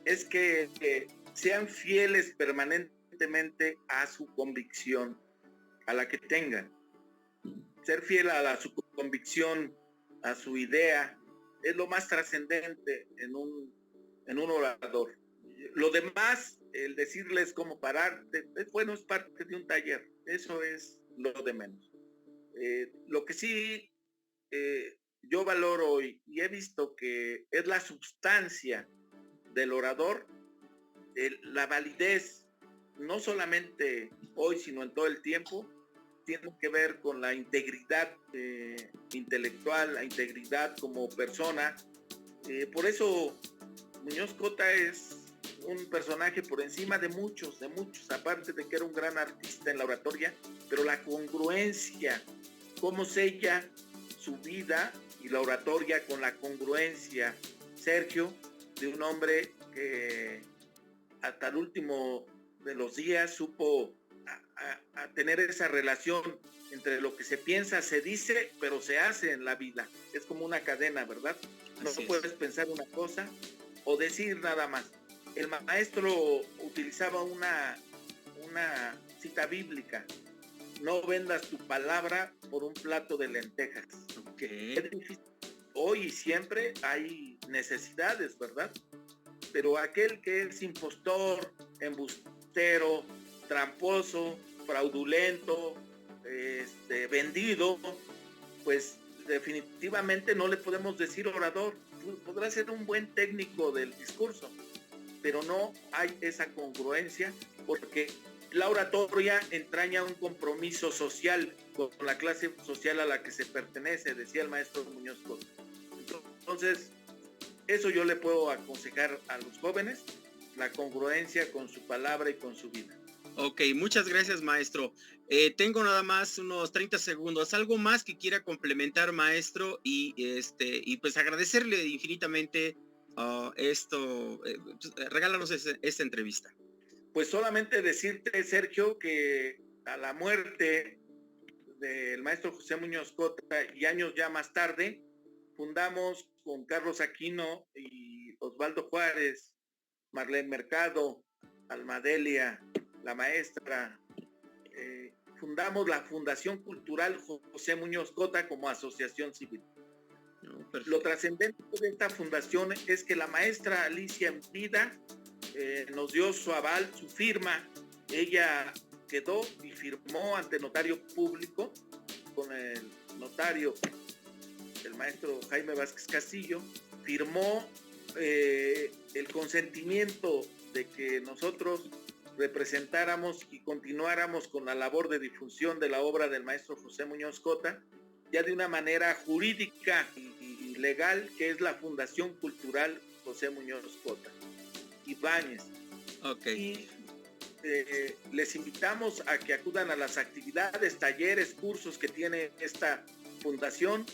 es que sean fieles permanentemente a su convicción, a la que tengan. Ser fiel a su convicción, a su idea, es lo más trascendente en un orador. Lo demás, el decirles cómo pararte, bueno, es parte de un taller. Eso es lo de menos. Lo que sí yo valoro y he visto que es la sustancia del orador, la validez, no solamente hoy, sino en todo el tiempo, tiene que ver con la integridad intelectual, la integridad como persona. Por eso Muñoz Cota es un personaje por encima de muchos, aparte de que era un gran artista en la oratoria, pero la congruencia, cómo sella su vida y la oratoria con la congruencia, Sergio, de un hombre que hasta el último de los días supo a tener esa relación entre lo que se piensa, se dice, pero se hace en la vida. Es como una cadena, ¿verdad? No puedes pensar una cosa o decir nada más. El maestro utilizaba una cita bíblica: no vendas tu palabra por un plato de lentejas. Okay. Es difícil. Hoy y siempre hay necesidades, ¿verdad? Pero aquel que es impostor, embustero, tramposo, fraudulento, vendido, pues definitivamente no le podemos decir orador. Podrá ser un buen técnico del discurso, pero no hay esa congruencia, porque la oratoria entraña un compromiso social con la clase social a la que se pertenece, decía el maestro Muñoz Cota. Entonces, eso yo le puedo aconsejar a los jóvenes, la congruencia con su palabra y con su vida. Ok, muchas gracias, maestro. Tengo nada más unos 30 segundos. ¿Algo más que quiera complementar, maestro? Y pues agradecerle infinitamente esto. Regálanos esta entrevista. Pues solamente decirte, Sergio, que a la muerte del maestro José Muñoz Cota y años ya más tarde, fundamos con Carlos Aquino y Osvaldo Juárez, Marlene Mercado, Almadelia, la maestra, fundamos la Fundación Cultural José Muñoz Cota como asociación civil. Lo trascendente de esta fundación es que la maestra Alicia en vida nos dio su aval, su firma. Ella quedó y firmó ante notario público con el notario, el maestro Jaime Vázquez Castillo, firmó el consentimiento de que nosotros representáramos y continuáramos con la labor de difusión de la obra del maestro José Muñoz Cota, ya de una manera jurídica y legal, que es la Fundación Cultural José Muñoz Cota Ibáñez. Okay. Y les invitamos a que acudan a las actividades, talleres, cursos que tiene esta fundación,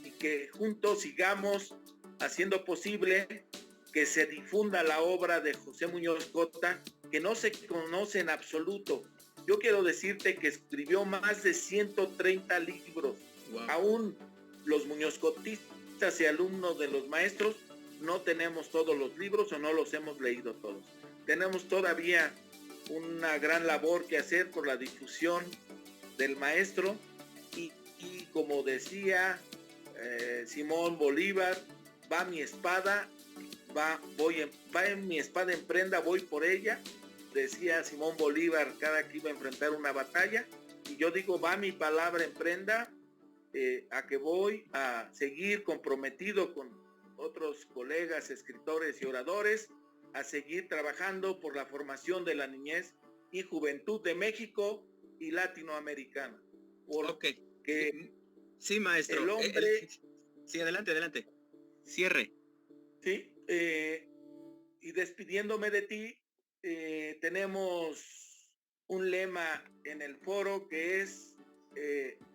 y que juntos sigamos haciendo posible que se difunda la obra de José Muñoz Cota, que no se conoce en absoluto. Yo quiero decirte que escribió más de 130 libros. Wow. Aún los muñozcotistas y alumnos de los maestros no tenemos todos los libros o no los hemos leído todos. Tenemos todavía una gran labor que hacer por la difusión del maestro y como decía Simón Bolívar, va mi espada, va en mi espada en prenda, voy por ella, decía Simón Bolívar cada que iba a enfrentar una batalla, y yo digo, va mi palabra en prenda, a que voy a seguir comprometido con otros colegas, escritores y oradores, a seguir trabajando por la formación de la niñez y juventud de México y latinoamericana. Porque sí, maestro. El hombre... Sí, adelante. Cierre. Sí, y despidiéndome de ti, tenemos un lema en el foro que es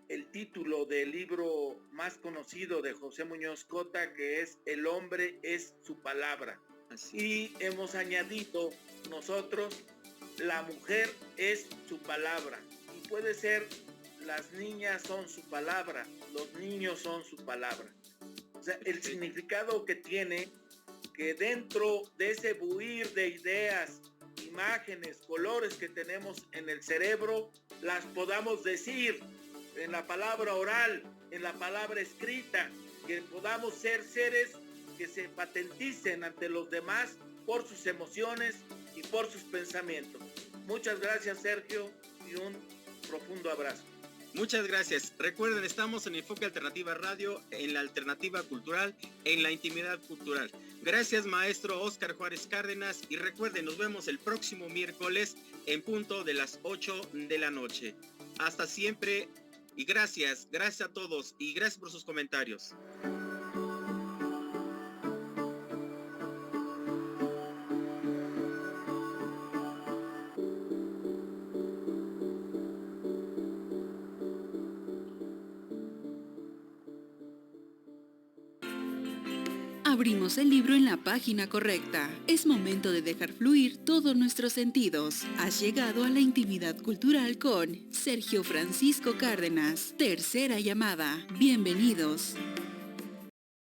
el título del libro más conocido de José Muñoz Cota, que es El hombre es su palabra. Y hemos añadido nosotros, la mujer es su palabra. Y puede ser, las niñas son su palabra, los niños son su palabra. O sea, el significado que tiene, que dentro de ese buir de ideas, imágenes, colores que tenemos en el cerebro, las podamos decir en la palabra oral, en la palabra escrita, que podamos ser seres que se patenticen ante los demás por sus emociones y por sus pensamientos. Muchas gracias, Sergio, y un profundo abrazo. Muchas gracias. Recuerden, estamos en Enfoque Alternativa Radio, en la alternativa cultural, en la intimidad cultural. Gracias, maestro Óscar Juárez Cárdenas, y recuerden, nos vemos el próximo miércoles en punto de las 8 de la noche. Hasta siempre, y gracias a todos, y gracias por sus comentarios. Abrimos el libro en la página correcta. Es momento de dejar fluir todos nuestros sentidos. Has llegado a la intimidad cultural con Sergio Francisco Cárdenas. Tercera llamada. Bienvenidos.